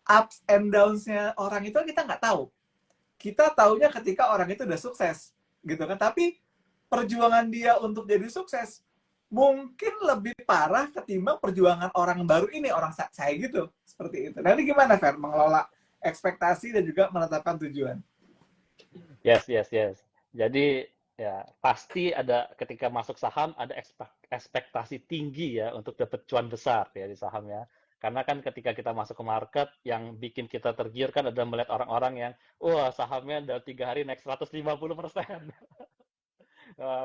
ups and downs-nya orang itu kita nggak tahu. Kita taunya ketika orang itu udah sukses, gitu kan. Tapi perjuangan dia untuk jadi sukses mungkin lebih parah ketimbang perjuangan orang baru ini, orang saya gitu, seperti itu. Nah, ini gimana, Fer, mengelola ekspektasi dan juga menetapkan tujuan? Yes, yes, yes. Jadi ya pasti ada ketika masuk saham ada ekspektasi tinggi ya untuk dapat cuan besar ya di saham ya. Karena kan ketika kita masuk ke market yang bikin kita tergiurkan adalah melihat orang-orang yang wah sahamnya dalam 3 hari naik 150%.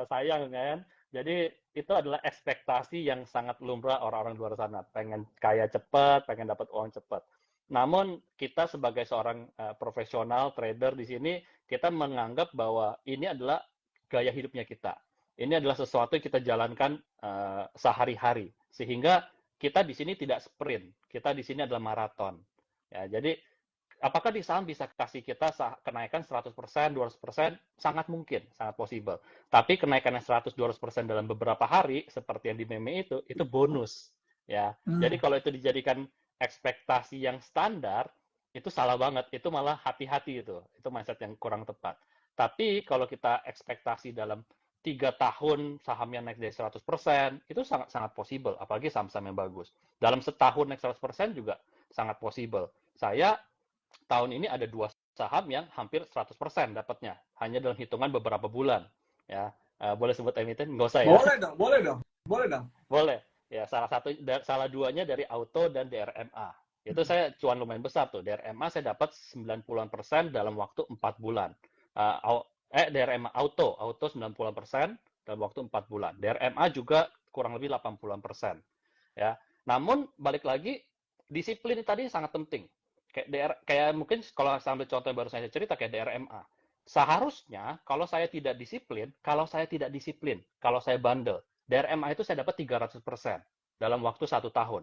Sayang kan. Jadi itu adalah ekspektasi yang sangat lumrah orang-orang di luar sana. Pengen kaya cepat, pengen dapat uang cepat. Namun kita sebagai seorang profesional trader di sini, kita menganggap bahwa ini adalah gaya hidupnya kita. Ini adalah sesuatu yang kita jalankan sehari-hari. Sehingga kita di sini tidak sprint. Kita di sini adalah maraton. Ya, jadi apakah di saham bisa kasih kita kenaikan 100%, 200%? Sangat mungkin, sangat possible. Tapi kenaikan yang 100-200% dalam beberapa hari, seperti yang di meme itu bonus. Ya, jadi kalau itu dijadikan ekspektasi yang standar, itu salah banget. Itu malah hati-hati itu. Itu mindset yang kurang tepat. Tapi kalau kita ekspektasi dalam 3 tahun sahamnya naik dari 100%, itu sangat-sangat possible. Apalagi saham-saham yang bagus. Dalam setahun naik 100% juga sangat possible. Saya tahun ini ada 2 saham yang hampir 100% dapatnya hanya dalam hitungan beberapa bulan ya. Boleh sebut emiten nggak usah ya. Boleh dong, boleh dong, boleh dong. Boleh ya, salah duanya dari auto dan DRMA itu saya cuan lumayan besar tuh. DRMA saya dapat 90% dalam waktu 4 bulan. DRMA auto 90% dalam waktu 4 bulan. DRMA juga kurang lebih 80% ya. Namun balik lagi, disiplin tadi sangat penting. Kayak mungkin kalau sambil contoh yang baru saya cerita kayak DRMA. Seharusnya kalau saya tidak disiplin, kalau saya bandel, DRMA itu saya dapat 300% dalam waktu 1 tahun.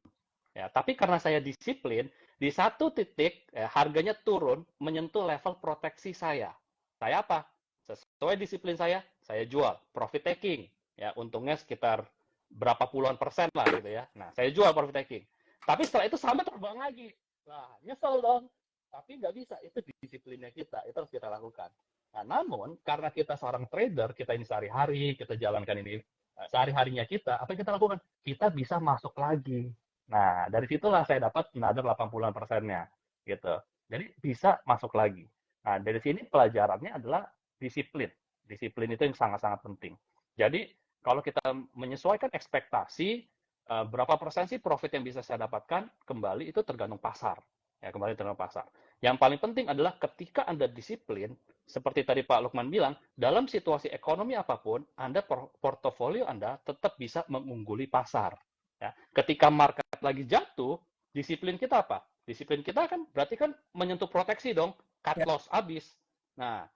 Ya, tapi karena saya disiplin, di satu titik harganya turun menyentuh level proteksi saya. Saya apa? Sesuai disiplin saya jual, profit taking. Ya, untungnya sekitar berapa puluhan persen lah gitu ya. Nah, saya jual profit taking. Tapi setelah itu sahamnya terbang lagi. Nah, nyesel dong. Tapi nggak bisa, itu disiplinnya kita, itu harus kita lakukan. Nah, namun karena kita seorang trader, kita ini sehari-hari, kita jalankan ini sehari-harinya kita, apa yang kita lakukan? Kita bisa masuk lagi. Nah, dari situlah saya dapat another 80-an persennya, gitu. Jadi bisa masuk lagi. Nah, dari sini pelajarannya adalah disiplin. Disiplin itu yang sangat-sangat penting. Jadi, kalau kita menyesuaikan ekspektasi, berapa persen sih profit yang bisa saya dapatkan, kembali itu tergantung pasar. Ya, kembali tergantung pasar. Yang paling penting adalah ketika Anda disiplin, seperti tadi Pak Lukman bilang, dalam situasi ekonomi apapun, Anda portofolio Anda tetap bisa mengungguli pasar. Ya, ketika market lagi jatuh, disiplin kita apa? Disiplin kita kan berarti kan menyentuh proteksi dong, cut Ya, loss habis. Nah,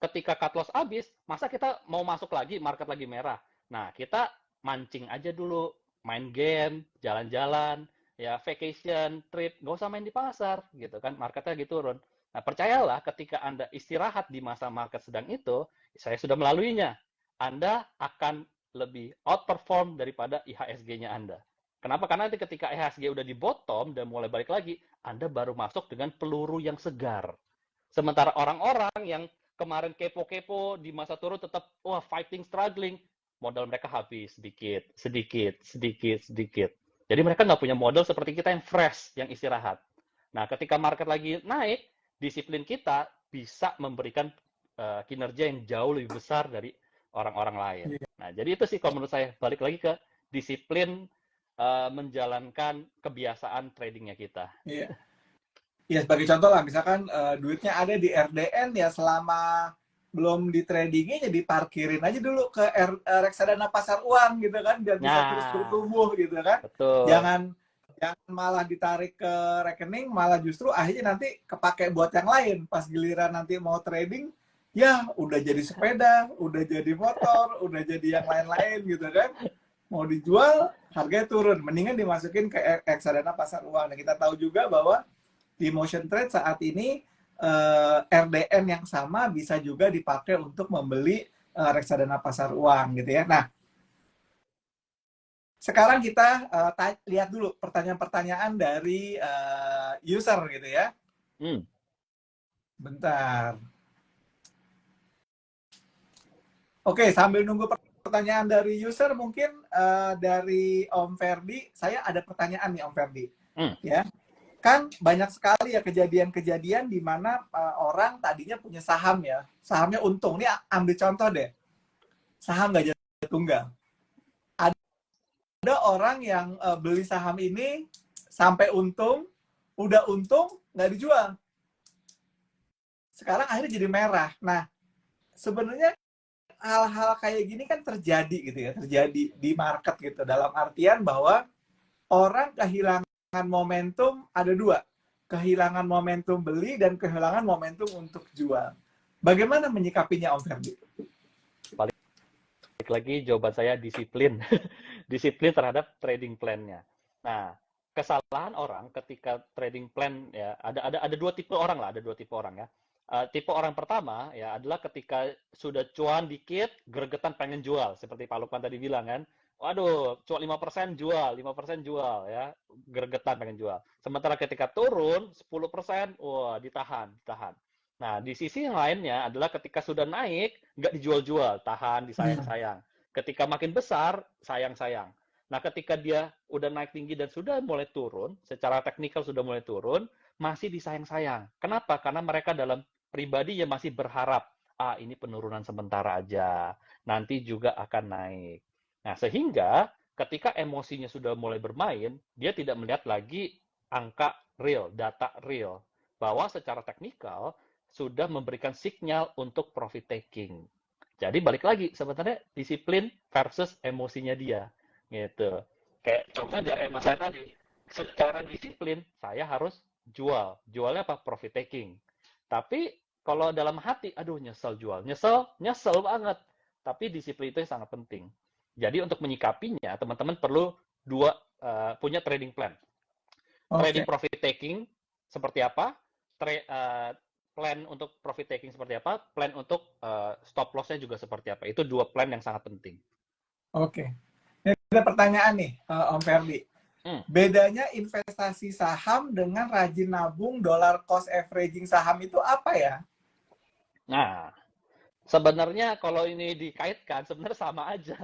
ketika cut loss habis, masa kita mau masuk lagi, market lagi merah. Nah, kita mancing aja dulu, main game, jalan-jalan, ya vacation, trip, nggak usah main di pasar, gitu kan, marketnya lagi turun. Nah, percayalah ketika Anda istirahat di masa market sedang itu, saya sudah melaluinya, Anda akan lebih outperform daripada IHSG-nya Anda. Kenapa? Karena nanti ketika IHSG udah di bottom dan mulai balik lagi, Anda baru masuk dengan peluru yang segar. Sementara orang-orang yang kemarin kepo-kepo di masa turun tetap wah fighting struggling, modal mereka habis sedikit, sedikit, sedikit, sedikit. Jadi mereka nggak punya modal seperti kita yang fresh, yang istirahat. Nah, ketika market lagi naik, disiplin kita bisa memberikan kinerja yang jauh lebih besar dari orang-orang lain. iya, Nah, jadi itu sih kalau menurut saya balik lagi ke disiplin menjalankan kebiasaan tradingnya kita. iya. Ya, sebagai contoh lah, misalkan duitnya ada di RDN ya selama belum di tradingnya jadi parkirin aja dulu ke reksadana pasar uang gitu kan, biar bisa terus Nah, bertumbuh gitu kan. betul. Jangan jangan malah ditarik ke rekening, malah justru akhirnya nanti kepake buat yang lain. Pas giliran nanti mau trading, ya udah jadi sepeda, udah jadi motor, udah jadi yang lain-lain gitu kan. Mau dijual, harganya turun. Mendingan dimasukin ke reksadana pasar uang. Nah, kita tahu juga bahwa di motion trade saat ini RDN yang sama bisa juga dipakai untuk membeli reksadana pasar uang gitu ya. Nah, sekarang kita lihat dulu pertanyaan-pertanyaan dari user gitu ya. Hmm. Bentar. Oke, sambil nunggu pertanyaan dari user, mungkin dari Om Ferdi, saya ada pertanyaan nih Om Ferdi. Hmm. Ya, kan banyak sekali ya kejadian-kejadian di mana orang tadinya punya saham ya, sahamnya untung. Ini ambil contoh deh, saham gajah tunggal. Ada orang yang beli saham ini sampai untung, udah untung nggak dijual. Sekarang akhirnya jadi merah. Nah, sebenarnya hal-hal kayak gini kan terjadi gitu ya, terjadi di market gitu. Dalam artian bahwa orang kehilangan momentum ada dua, kehilangan momentum beli dan kehilangan momentum untuk jual. Bagaimana menyikapinya Om Ferdi? Balik lagi jawaban saya disiplin. Disiplin terhadap trading plan-nya. Nah, kesalahan orang ketika trading plan ya ada dua tipe orang lah, ada dua tipe orang ya. Tipe orang pertama ya adalah ketika sudah cuan dikit, gregetan pengen jual seperti Pak Lukman tadi bilang kan. Waduh, cuan 5% jual, 5% jual ya, gregetan pengen jual. Sementara ketika turun 10%, wah ditahan, ditahan. Nah, di sisi yang lainnya adalah ketika sudah naik, nggak dijual-jual, tahan, disayang-sayang. Ketika makin besar, sayang-sayang. Nah, ketika dia udah naik tinggi dan sudah mulai turun, secara teknikal sudah mulai turun, masih disayang-sayang. Kenapa? Karena mereka dalam pribadi yang masih berharap, ini penurunan sementara aja, nanti juga akan naik. Nah, sehingga ketika emosinya sudah mulai bermain, dia tidak melihat lagi angka real, data real, bahwa secara teknikal sudah memberikan sinyal untuk profit taking. Jadi balik lagi sebenarnya disiplin versus emosinya dia gitu. Kayak contoh dari mas saya tadi, secara disiplin saya harus jual. Jualnya apa? Profit taking. Tapi kalau dalam hati, aduh nyesel jual, nyesel, nyesel banget. Tapi disiplin itu yang sangat penting. Jadi untuk menyikapinya, teman-teman perlu dua punya trading plan. Trading Oke. profit taking seperti apa? Plan untuk profit taking seperti apa? Plan untuk stop loss-nya juga seperti apa? Itu dua plan yang sangat penting. Oke. Ini ada pertanyaan nih, Om Ferdi. Hmm. Bedanya investasi saham dengan rajin nabung dollar cost averaging saham itu apa ya? Nah, sebenarnya kalau ini dikaitkan sebenarnya sama aja.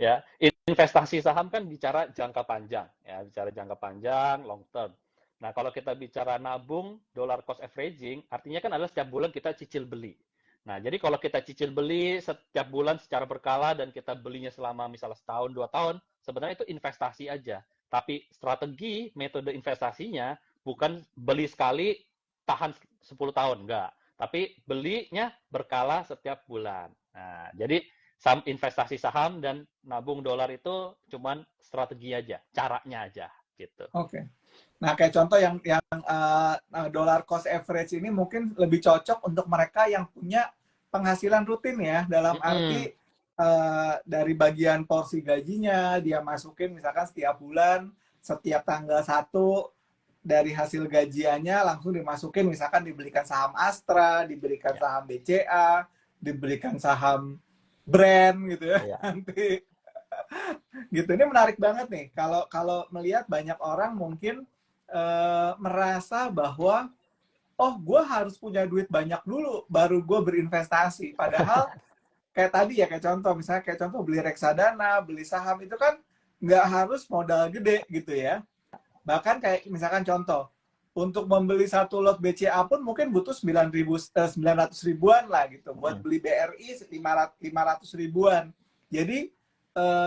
Ya, investasi saham kan bicara jangka panjang, ya, bicara jangka panjang, long term. Nah, kalau kita bicara nabung, dollar cost averaging, artinya kan adalah setiap bulan kita cicil beli. Nah, jadi kalau kita cicil beli setiap bulan secara berkala dan kita belinya selama misalnya setahun, 2 tahun, sebenarnya itu investasi aja. Tapi strategi, metode investasinya bukan beli sekali, tahan 10 tahun, enggak. Tapi belinya berkala setiap bulan. Nah, jadi investasi saham dan nabung dolar itu cuman strategi aja, caranya aja gitu. Oke. Nah, kayak contoh yang dollar cost average ini mungkin lebih cocok untuk mereka yang punya penghasilan rutin ya, dalam Mm-mm. arti dari bagian porsi gajinya dia masukin misalkan setiap bulan, setiap tanggal 1 dari hasil gajiannya langsung dimasukin, misalkan dibelikan saham Astra, diberikan Ya, saham BCA, diberikan saham brand gitu ya. ya. Nanti gitu. Ini menarik banget nih. Kalau kalau melihat banyak orang mungkin merasa bahwa oh gue harus punya duit banyak dulu baru gue berinvestasi. Padahal kayak tadi ya, kayak contoh misalnya kayak contoh beli reksadana, beli saham itu kan nggak harus modal gede gitu ya. Bahkan kayak misalkan contoh untuk membeli satu lot BCA pun mungkin butuh 900 ribuan lah gitu. Buat Mm-mm. beli BRI 500 ribuan. Jadi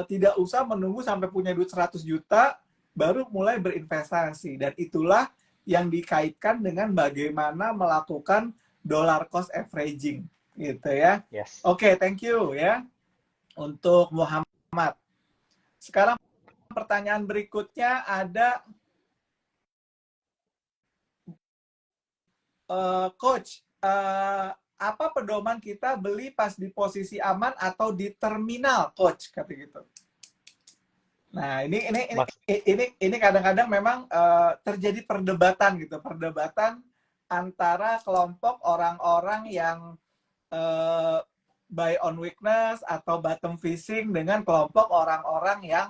tidak usah menunggu sampai punya duit 100 juta baru mulai berinvestasi. Dan itulah yang dikaitkan dengan bagaimana melakukan dollar cost averaging gitu ya. Yes. Oke, thank you ya untuk Muhammad. Sekarang pertanyaan berikutnya ada Coach, apa pedoman kita beli pas di posisi aman atau di terminal, Coach? Kata gitu. Nah, Mas, ini kadang-kadang memang terjadi perdebatan gitu, perdebatan antara kelompok orang-orang yang uh, buy on weakness atau bottom fishing dengan kelompok orang-orang yang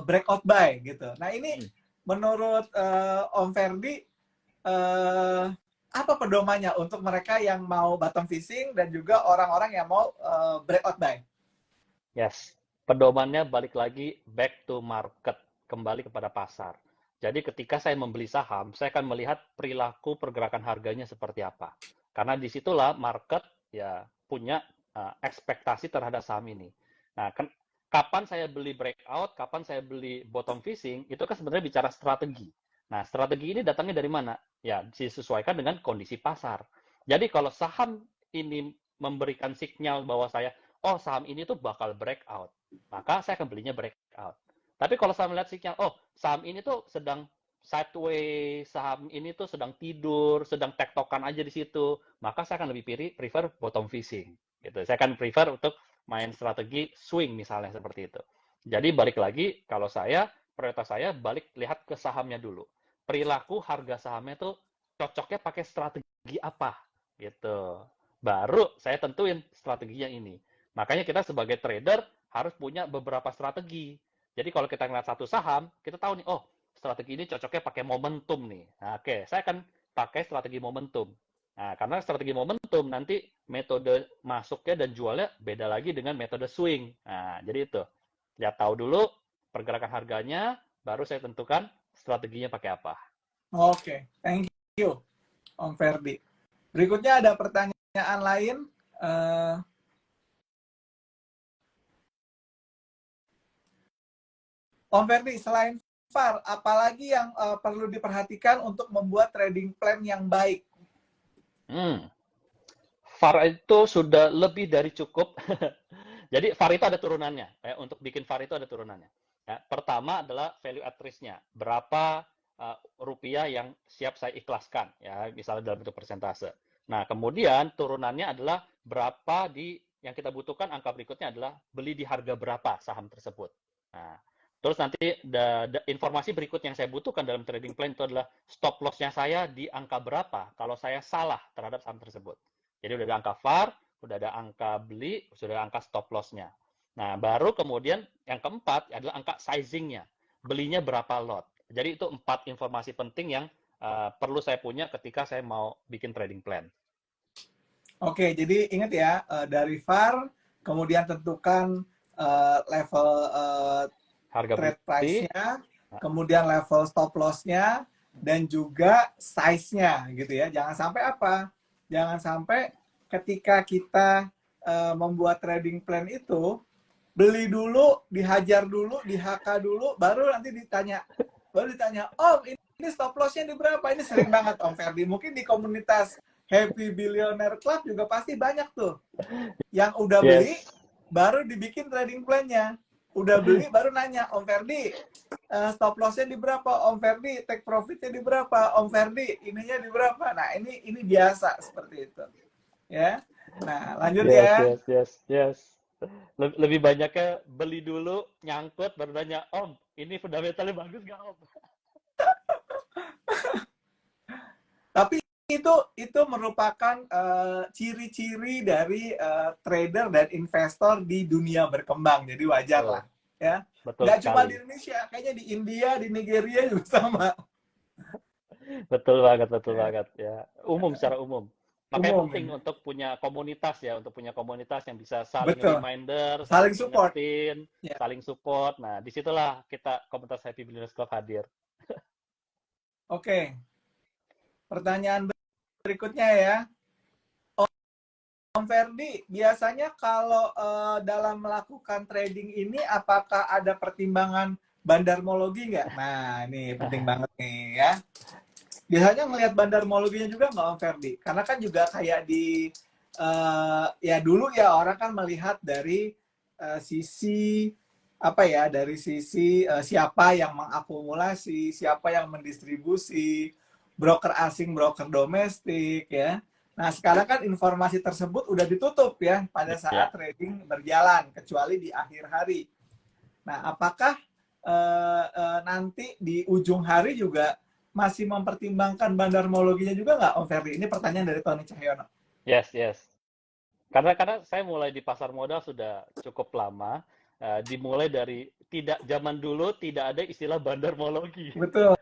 breakout buy gitu. Nah, ini mm, menurut Om Ferdi apa pedomannya untuk mereka yang mau bottom fishing dan juga orang-orang yang mau breakout buy? yes. Pedomannya balik lagi back to market, kembali kepada pasar. Jadi ketika saya membeli saham, saya akan melihat perilaku pergerakan harganya seperti apa. Karena disitulah market ya punya ekspektasi terhadap saham ini. Nah, kapan saya beli breakout, kapan saya beli bottom fishing, itu kan sebenarnya bicara strategi. Nah, strategi ini datangnya dari mana? Ya, disesuaikan dengan kondisi pasar. Jadi kalau saham ini memberikan sinyal bahwa oh saham ini tuh bakal breakout, maka saya akan belinya breakout. Tapi kalau saya melihat sinyal, oh saham ini tuh sedang sideways, saham ini tuh sedang tidur, sedang tektokan aja di situ, maka saya akan lebih prefer bottom fishing. Gitu. Saya akan prefer untuk main strategi swing misalnya seperti itu. Jadi balik lagi, kalau saya, prioritas saya balik lihat ke sahamnya dulu. Perilaku harga sahamnya tuh cocoknya pakai strategi apa gitu. Baru saya tentuin strateginya ini. Makanya kita sebagai trader harus punya beberapa strategi. Jadi kalau kita ngeliat satu saham, kita tahu nih, oh strategi ini cocoknya pakai momentum nih. Nah, oke, saya akan pakai strategi momentum. Nah, karena strategi momentum nanti metode masuknya dan jualnya beda lagi dengan metode swing. Nah, jadi itu. Lihat tahu dulu pergerakan harganya, baru saya tentukan strateginya pakai apa. Oke, thank you, Om Ferdi. Berikutnya ada pertanyaan lain. Eh, Om Ferdi, selain VAR, apalagi yang perlu diperhatikan untuk membuat trading plan yang baik? Hmm, VAR itu sudah lebih dari cukup. Jadi VAR itu ada turunannya. Untuk bikin VAR itu ada turunannya. Ya, pertama adalah value at risk-nya. Berapa rupiah yang siap saya ikhlaskan, ya, misalnya dalam bentuk persentase. Nah, kemudian turunannya adalah berapa yang kita butuhkan, angka berikutnya adalah beli di harga berapa saham tersebut. Nah, Terus nanti informasi berikut yang saya butuhkan dalam trading plan itu adalah stop loss-nya saya di angka berapa kalau saya salah terhadap saham tersebut. Jadi udah ada angka VAR, udah ada angka beli, sudah ada angka stop loss-nya. Nah, baru kemudian yang keempat adalah angka sizing-nya. Belinya berapa lot. Jadi itu 4 informasi penting yang perlu saya punya ketika saya mau bikin trading plan. Oke, jadi ingat ya, dari VAR, kemudian tentukan level Harga trade beli, price-nya, kemudian level stop loss-nya, dan juga size-nya gitu ya. Jangan sampai apa? Jangan sampai ketika kita membuat trading plan itu, beli dulu, dihajar dulu, di HK dulu, baru nanti ditanya, Om, ini stop loss-nya di berapa? Ini sering banget Om Ferdi. Mungkin di komunitas Happy Billionaire Club juga pasti banyak tuh yang udah beli yes. baru dibikin trading plan-nya. Udah beli baru nanya, Om Ferdi, stop loss-nya di berapa? Om Ferdi, take profit-nya di berapa? Om Ferdi, ininya di berapa? Nah, ini biasa seperti itu. Ya. Nah, lanjut Yes, ya. yes, yes, yes. Lebih banyaknya beli dulu, nyangkut, baru nanya, Om, ini fundamentalnya bagus nggak, Om? Tapi itu merupakan ciri-ciri dari trader dan investor di dunia berkembang. Jadi wajar Betul, lah, ya. betul Nggak cuma sekali. di Indonesia, kayaknya di India, di Nigeria juga sama. Betul banget ya. Umum secara umum. Makanya Umum penting ya. untuk punya komunitas ya, untuk punya komunitas yang bisa saling Betul. reminder, saling Saling support. ingetin, Ya. saling support. Nah, disitulah kita komunitas Happy Billionaires Club hadir. Oke, pertanyaan berikutnya ya. Om Ferdi, biasanya kalau dalam melakukan trading ini, apakah ada pertimbangan bandarmologi nggak? Nah, ini penting banget nih ya. Biasanya ngelihat bandarmologinya juga nggak Om Ferdi? Karena kan juga kayak di, ya dulu ya orang kan melihat dari sisi, apa ya, dari sisi siapa yang mengakumulasi, siapa yang mendistribusi, broker asing, broker domestik ya. Nah, sekarang kan informasi tersebut udah ditutup ya pada saat Ya, trading berjalan, kecuali di akhir hari. Nah, apakah nanti di ujung hari juga masih mempertimbangkan bandarmologinya juga nggak, Om Ferdi? Ini pertanyaan dari Tony Cahyono. yes, yes. Karena saya mulai di pasar modal sudah cukup lama, dimulai dari tidak zaman dulu tidak ada istilah bandarmologi. Betul.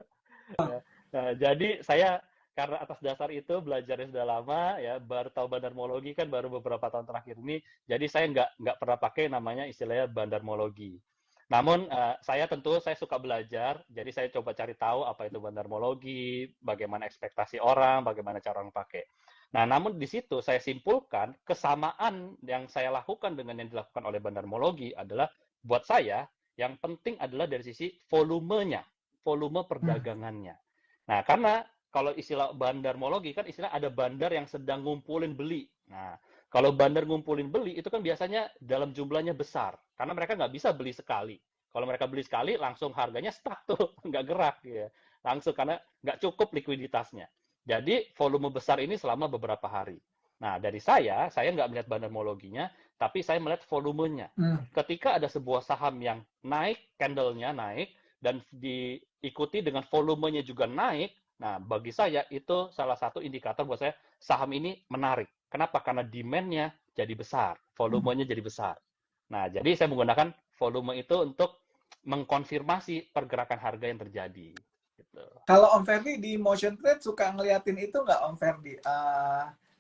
Ya. Nah, jadi saya karena atas dasar itu belajarnya sudah lama ya, baru tahu bandarmologi kan baru beberapa tahun terakhir ini. Jadi saya nggak pernah pakai namanya istilahnya bandarmologi. Namun saya suka belajar, jadi saya coba cari tahu apa itu bandarmologi, bagaimana ekspektasi orang, bagaimana cara orang pakai. Nah, namun di situ saya simpulkan kesamaan yang saya lakukan dengan yang dilakukan oleh bandarmologi adalah buat saya yang penting adalah dari sisi volumenya, volume perdagangannya. Nah, karena kalau istilah bandarmologi kan istilah ada bandar yang sedang ngumpulin beli. Nah, kalau bandar ngumpulin beli itu kan biasanya dalam jumlahnya besar karena mereka nggak bisa beli sekali. Kalau mereka beli sekali langsung harganya stuck tuh, nggak gerak ya. Langsung karena nggak cukup likuiditasnya. Jadi volume besar ini selama beberapa hari. Nah, dari saya nggak melihat bandarmologinya, tapi saya melihat volumenya. Hmm. Ketika ada sebuah saham yang naik, candle-nya naik, dan diikuti dengan volumenya juga naik, nah bagi saya itu salah satu indikator buat saya saham ini menarik. Kenapa? Karena demand-nya jadi besar, volumenya jadi besar. Nah, jadi saya menggunakan volume itu untuk mengkonfirmasi pergerakan harga yang terjadi. Gitu. Kalau Om Ferdi di motion trade suka ngeliatin itu nggak, Om Ferdi?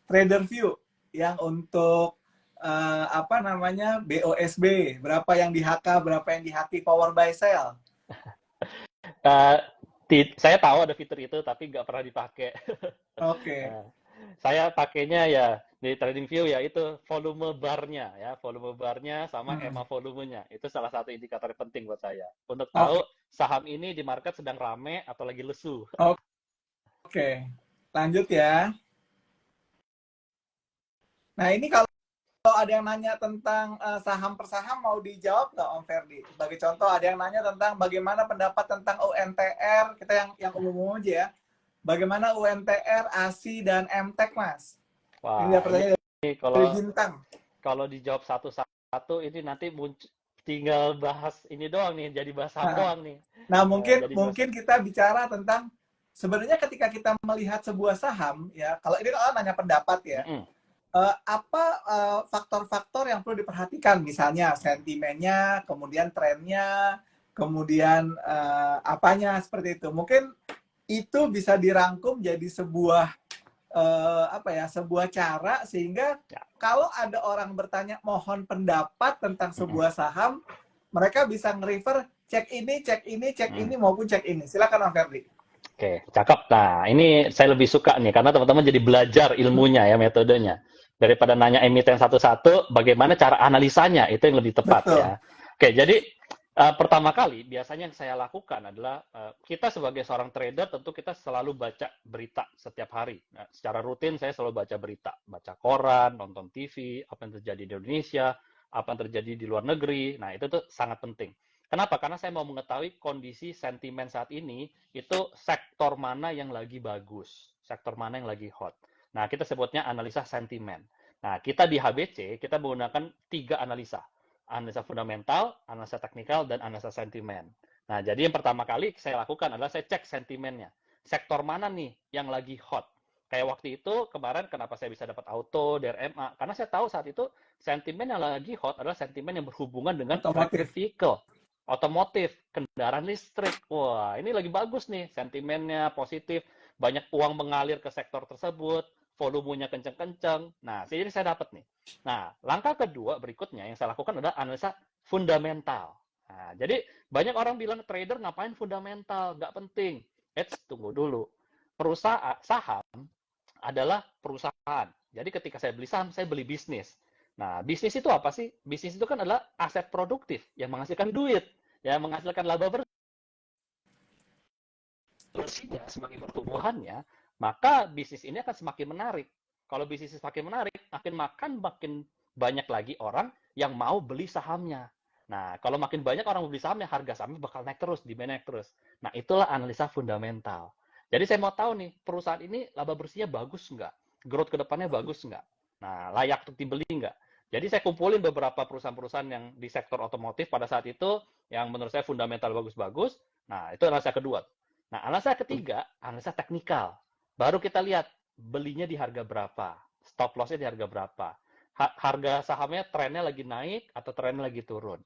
Trader view yang untuk apa namanya, BOSB, berapa yang di HK, berapa yang di HQ, power buy sell. Uh, saya tahu ada fitur itu, tapi nggak pernah dipakai. Oke. Nah, saya pakainya ya di TradingView ya itu volume barnya ya, volume barnya sama Hmm. EMA volumenya. Itu salah satu indikator penting buat saya untuk tahu Oke. saham ini di market sedang rame atau lagi lesu. Oke. Lanjut ya. Nah, ini kalau ada yang nanya tentang saham per saham, mau dijawab nggak Om Ferdi? Sebagai contoh, ada yang nanya tentang bagaimana pendapat tentang UNTR, kita yang umum-umum aja ya. Bagaimana UNTR, ASI, dan MTEK, Mas? Ini dia Wah, ini pertanyaan dari kalau Bintang. kalau dijawab satu-satu ini nanti muncul tinggal bahas ini doang nih, jadi bahas saham Nah, doang nih. nah, mungkin Jadi bahas, mungkin kita bicara tentang sebenarnya ketika kita melihat sebuah saham ya, kalau ini kalau nanya pendapat ya, mm-mm. apa faktor-faktor yang perlu diperhatikan, misalnya sentimennya, kemudian trennya, kemudian apanya seperti itu. Mungkin itu bisa dirangkum jadi sebuah apa ya, sebuah cara sehingga Ya, kalau ada orang bertanya mohon pendapat tentang mm-mm. sebuah saham, mereka bisa nge-refer cek ini, cek ini, cek Mm. ini maupun cek ini. Silakan Om Ferdi. Oke, cakep. Nah, ini saya lebih suka nih, karena teman-teman jadi belajar ilmunya ya, metodenya. Daripada nanya emiten satu-satu, bagaimana cara analisanya, itu yang lebih tepat Betul. ya. Oke, jadi pertama kali, biasanya yang saya lakukan adalah, kita sebagai seorang trader, tentu kita selalu baca berita setiap hari. Nah, secara rutin saya selalu baca berita. Baca koran, nonton TV, apa yang terjadi di Indonesia, apa yang terjadi di luar negeri. Nah, itu tuh sangat penting. Kenapa? Karena saya mau mengetahui kondisi sentimen saat ini, itu sektor mana yang lagi bagus, sektor mana yang lagi hot. Nah, kita sebutnya analisa sentimen. Nah, kita di HBC, kita menggunakan 3 analisa. Analisa fundamental, analisa teknikal, dan analisa sentimen. Nah, jadi yang pertama kali saya lakukan adalah saya cek sentimennya. Sektor mana nih yang lagi hot? Kayak waktu itu, kemarin kenapa saya bisa dapat auto, DRMA? Karena saya tahu saat itu sentimen yang lagi hot adalah sentimen yang berhubungan dengan electric Otomotif. vehicle, otomotif, kendaraan listrik. Wah, ini lagi bagus nih, sentimennya positif, banyak uang mengalir ke sektor tersebut, volumenya kenceng-kenceng. Nah, jadi saya dapat nih. Nah, langkah kedua berikutnya yang saya lakukan adalah analisa fundamental. Nah, jadi banyak orang bilang trader ngapain fundamental, nggak penting. Tunggu dulu. Perusahaan saham adalah perusahaan. Jadi ketika saya beli saham, saya beli bisnis. Nah, bisnis itu apa sih? Bisnis itu kan adalah aset produktif yang menghasilkan duit, yang menghasilkan laba bersihnya, semakin pertumbuhannya, maka bisnis ini akan semakin menarik. Kalau bisnis semakin menarik, makin banyak lagi orang yang mau beli sahamnya. Nah, kalau makin banyak orang beli sahamnya, harga sahamnya bakal naik terus, demand naik terus. Nah, itulah analisa fundamental. Jadi saya mau tahu nih, perusahaan ini laba bersihnya bagus nggak? Growth ke depannya bagus nggak? Nah, layak untuk dibeli nggak? Jadi saya kumpulin beberapa perusahaan-perusahaan yang di sektor otomotif pada saat itu, yang menurut saya fundamental bagus-bagus. Nah, itu analisa kedua. Nah, analisa ketiga, analisa teknikal. Baru kita lihat belinya di harga berapa, stop loss-nya di harga berapa, harga sahamnya trennya lagi naik atau trennya lagi turun.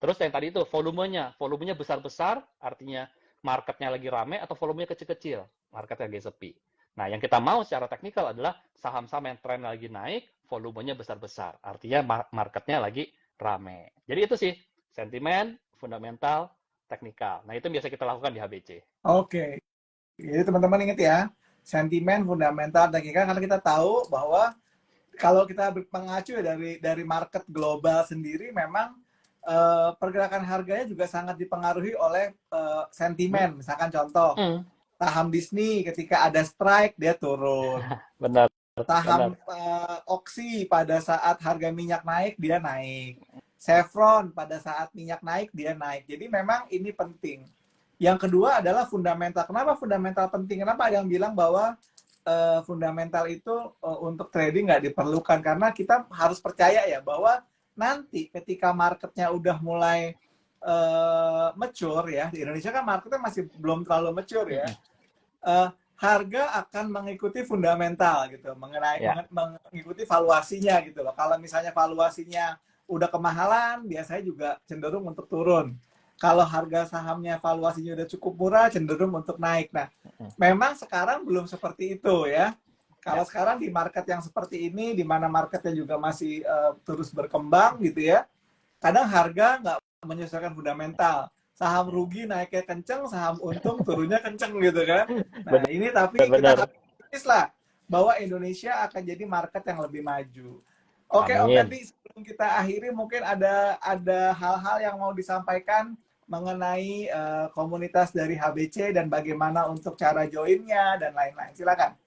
Terus yang tadi itu volumenya besar-besar, artinya marketnya lagi rame atau volumenya kecil-kecil, marketnya lagi sepi. Nah, yang kita mau secara teknikal adalah saham-saham yang tren lagi naik, volumenya besar-besar, artinya marketnya lagi rame. Jadi itu sih, sentimen, fundamental, teknikal. Nah, itu biasa kita lakukan di HBC. Oke. Jadi teman-teman ingat ya, sentimen, fundamental, teknikal, karena kita tahu bahwa kalau kita mengacu dari market global sendiri, memang pergerakan harganya juga sangat dipengaruhi oleh Hmm? sentimen. Misalkan contoh, Hmm. saham Disney ketika ada strike dia turun. Benar, benar. Saham Oxy pada saat harga minyak naik dia naik. Chevron pada saat minyak naik dia naik. Jadi memang ini penting. Yang kedua adalah fundamental. Kenapa fundamental penting? Kenapa ada yang bilang bahwa fundamental itu untuk trading nggak diperlukan? Karena kita harus percaya ya bahwa nanti ketika marketnya udah mulai mature ya, di Indonesia kan marketnya masih belum terlalu mature ya, Mm-mm. harga akan mengikuti fundamental gitu, Ya, mengikuti valuasinya gitu loh. Kalau misalnya valuasinya udah kemahalan, biasanya juga cenderung untuk turun. Kalau harga sahamnya valuasinya udah cukup murah, cenderung untuk naik. Nah, mm-mm. memang sekarang belum seperti itu ya. Kalau Ya, sekarang di market yang seperti ini, di mana marketnya juga masih terus berkembang gitu ya, kadang harga nggak menyesuaikan fundamental. Saham rugi naiknya kenceng, saham untung turunnya kenceng gitu kan. Nah benar, ini tapi kita benar. harus optimis lah bahwa Indonesia akan jadi market yang lebih maju. Oke Om Amin. Ferdi, sebelum kita akhiri mungkin ada hal-hal yang mau disampaikan mengenai komunitas dari HBC dan bagaimana untuk cara joinnya dan lain-lain. Silakan.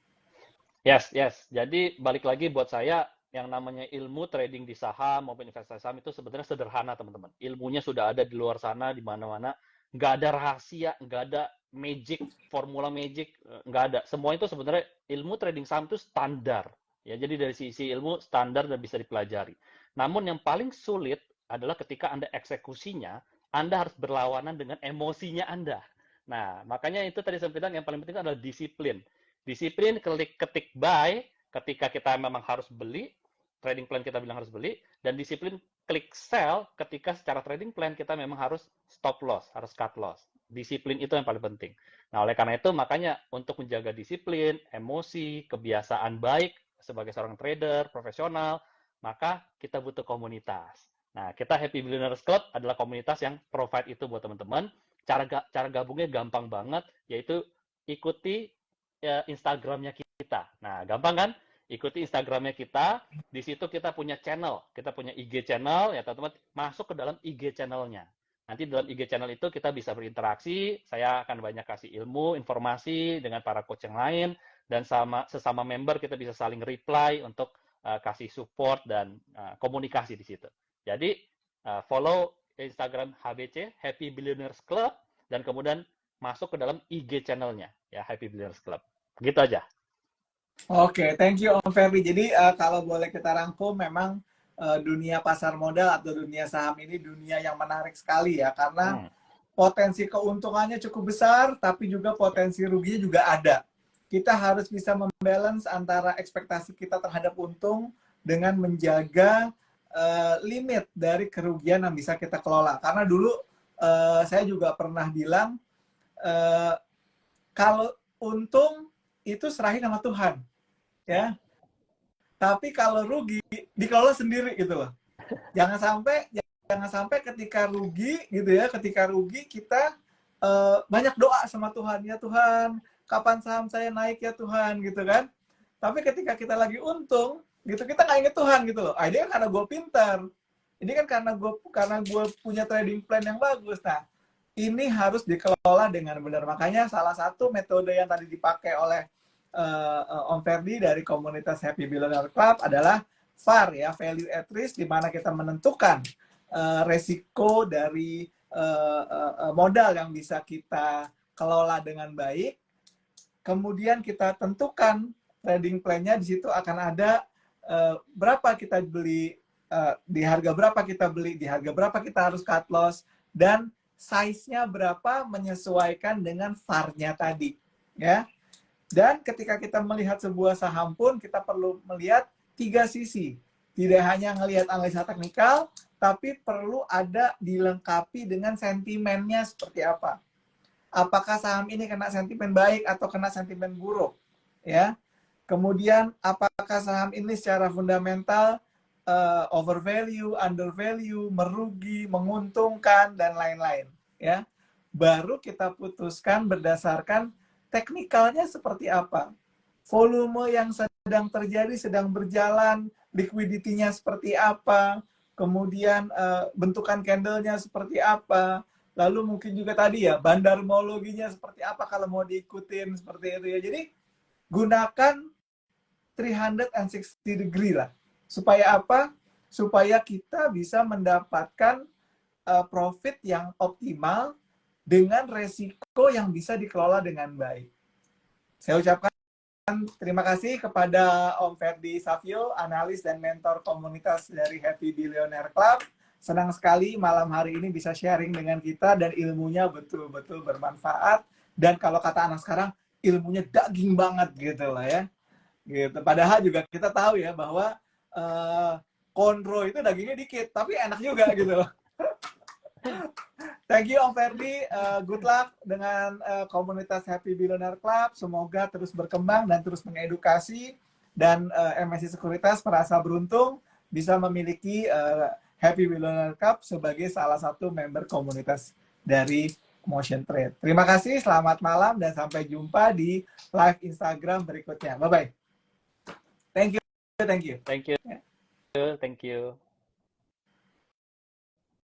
Yes, yes. Jadi balik lagi buat saya, yang namanya ilmu trading di saham maupun investasi saham itu sebenarnya sederhana, teman-teman. Ilmunya sudah ada di luar sana, di mana-mana. Nggak ada rahasia, nggak ada magic, formula magic, nggak ada. Semua itu sebenarnya ilmu trading saham itu standar. Ya, jadi dari sisi ilmu standar dan bisa dipelajari. Namun yang paling sulit adalah ketika Anda eksekusinya, Anda harus berlawanan dengan emosinya Anda. Nah, makanya itu tadi saya bilang yang paling penting adalah disiplin. Disiplin ketik buy ketika kita memang harus beli, trading plan kita bilang harus beli, dan disiplin klik sell ketika secara trading plan kita memang harus stop loss, harus cut loss. Disiplin itu yang paling penting. Nah, oleh karena itu makanya untuk menjaga disiplin, emosi, kebiasaan baik sebagai seorang trader profesional, maka kita butuh komunitas. Nah, kita Happy Billionaires Club adalah komunitas yang provide itu buat teman-teman. Cara gabungnya gampang banget, yaitu ikuti Instagramnya kita. Nah, gampang kan? Ikuti Instagramnya kita. Di situ kita punya channel, kita punya IG channel, ya teman-teman masuk ke dalam IG channelnya. Nanti dalam IG channel itu kita bisa berinteraksi. Saya akan banyak kasih ilmu, informasi dengan para coach yang lain, dan sesama member kita bisa saling reply untuk kasih support dan komunikasi di situ. Jadi follow Instagram HBC, Happy Billionaires Club, dan kemudian masuk ke dalam IG channelnya, ya Happy Billionaires Club. Begitu aja. Oke, thank you Om Ferdi. Jadi kalau boleh kita rangkum, memang dunia pasar modal atau dunia saham ini dunia yang menarik sekali ya, karena potensi keuntungannya cukup besar, tapi juga potensi ruginya juga ada. Kita harus bisa membalance antara ekspektasi kita terhadap untung dengan menjaga limit dari kerugian yang bisa kita kelola. Karena dulu saya juga pernah bilang, kalau untung itu serahin sama Tuhan, ya. Tapi kalau rugi dikelola sendiri gitu loh. Jangan sampai ketika rugi gitu ya, ketika rugi kita banyak doa sama Tuhan, ya Tuhan, kapan saham saya naik ya Tuhan gitu kan. Tapi ketika kita lagi untung gitu, kita nggak inget Tuhan gitu loh. Ini kan karena gue pintar, ini kan karena gue punya trading plan yang bagus. Nah, ini harus dikelola dengan benar. Makanya salah satu metode yang tadi dipakai oleh Om Ferdi dari komunitas Happy Billionaire Club adalah VAR, ya, value at risk, di mana kita menentukan resiko dari modal yang bisa kita kelola dengan baik. Kemudian kita tentukan trading plan-nya, di situ akan ada berapa kita beli, di harga berapa kita beli, di harga berapa kita harus cut loss, dan size-nya berapa menyesuaikan dengan VAR-nya tadi, ya. Dan ketika kita melihat sebuah saham pun, kita perlu melihat 3 sisi. Tidak hanya melihat analisa teknikal, tapi perlu ada dilengkapi dengan sentimennya seperti apa. Apakah saham ini kena sentimen baik atau kena sentimen buruk, ya. Kemudian apakah saham ini secara fundamental overvalue, undervalue, merugi, menguntungkan, dan lain-lain, ya. Baru kita putuskan berdasarkan teknikalnya seperti apa, volume yang sedang terjadi, sedang berjalan, liquidity-nya seperti apa, kemudian bentukan candle-nya seperti apa, lalu mungkin juga tadi ya bandarmologinya seperti apa kalau mau diikutin seperti itu ya. Jadi gunakan 360 degree lah. Supaya apa? Supaya kita bisa mendapatkan profit yang optimal dengan resiko yang bisa dikelola dengan baik. Saya ucapkan terima kasih kepada Om Ferdi Savio, analis dan mentor komunitas dari Happy Billionaire Club. Senang sekali malam hari ini bisa sharing dengan kita, dan ilmunya betul-betul bermanfaat. Dan kalau kata anak sekarang, ilmunya daging banget gitu lah ya. Gitu. Padahal juga kita tahu ya bahwa konro itu dagingnya dikit, tapi enak juga gitu loh. Thank you Om Ferdi, good luck dengan komunitas Happy Billionaire Club. Semoga terus berkembang dan terus mengedukasi, dan MSI Sekuritas merasa beruntung bisa memiliki Happy Billionaire Club sebagai salah satu member komunitas dari Motion Trade. Terima kasih, selamat malam, dan sampai jumpa di live Instagram berikutnya. Bye-bye. Thank you. Thank you. Thank you.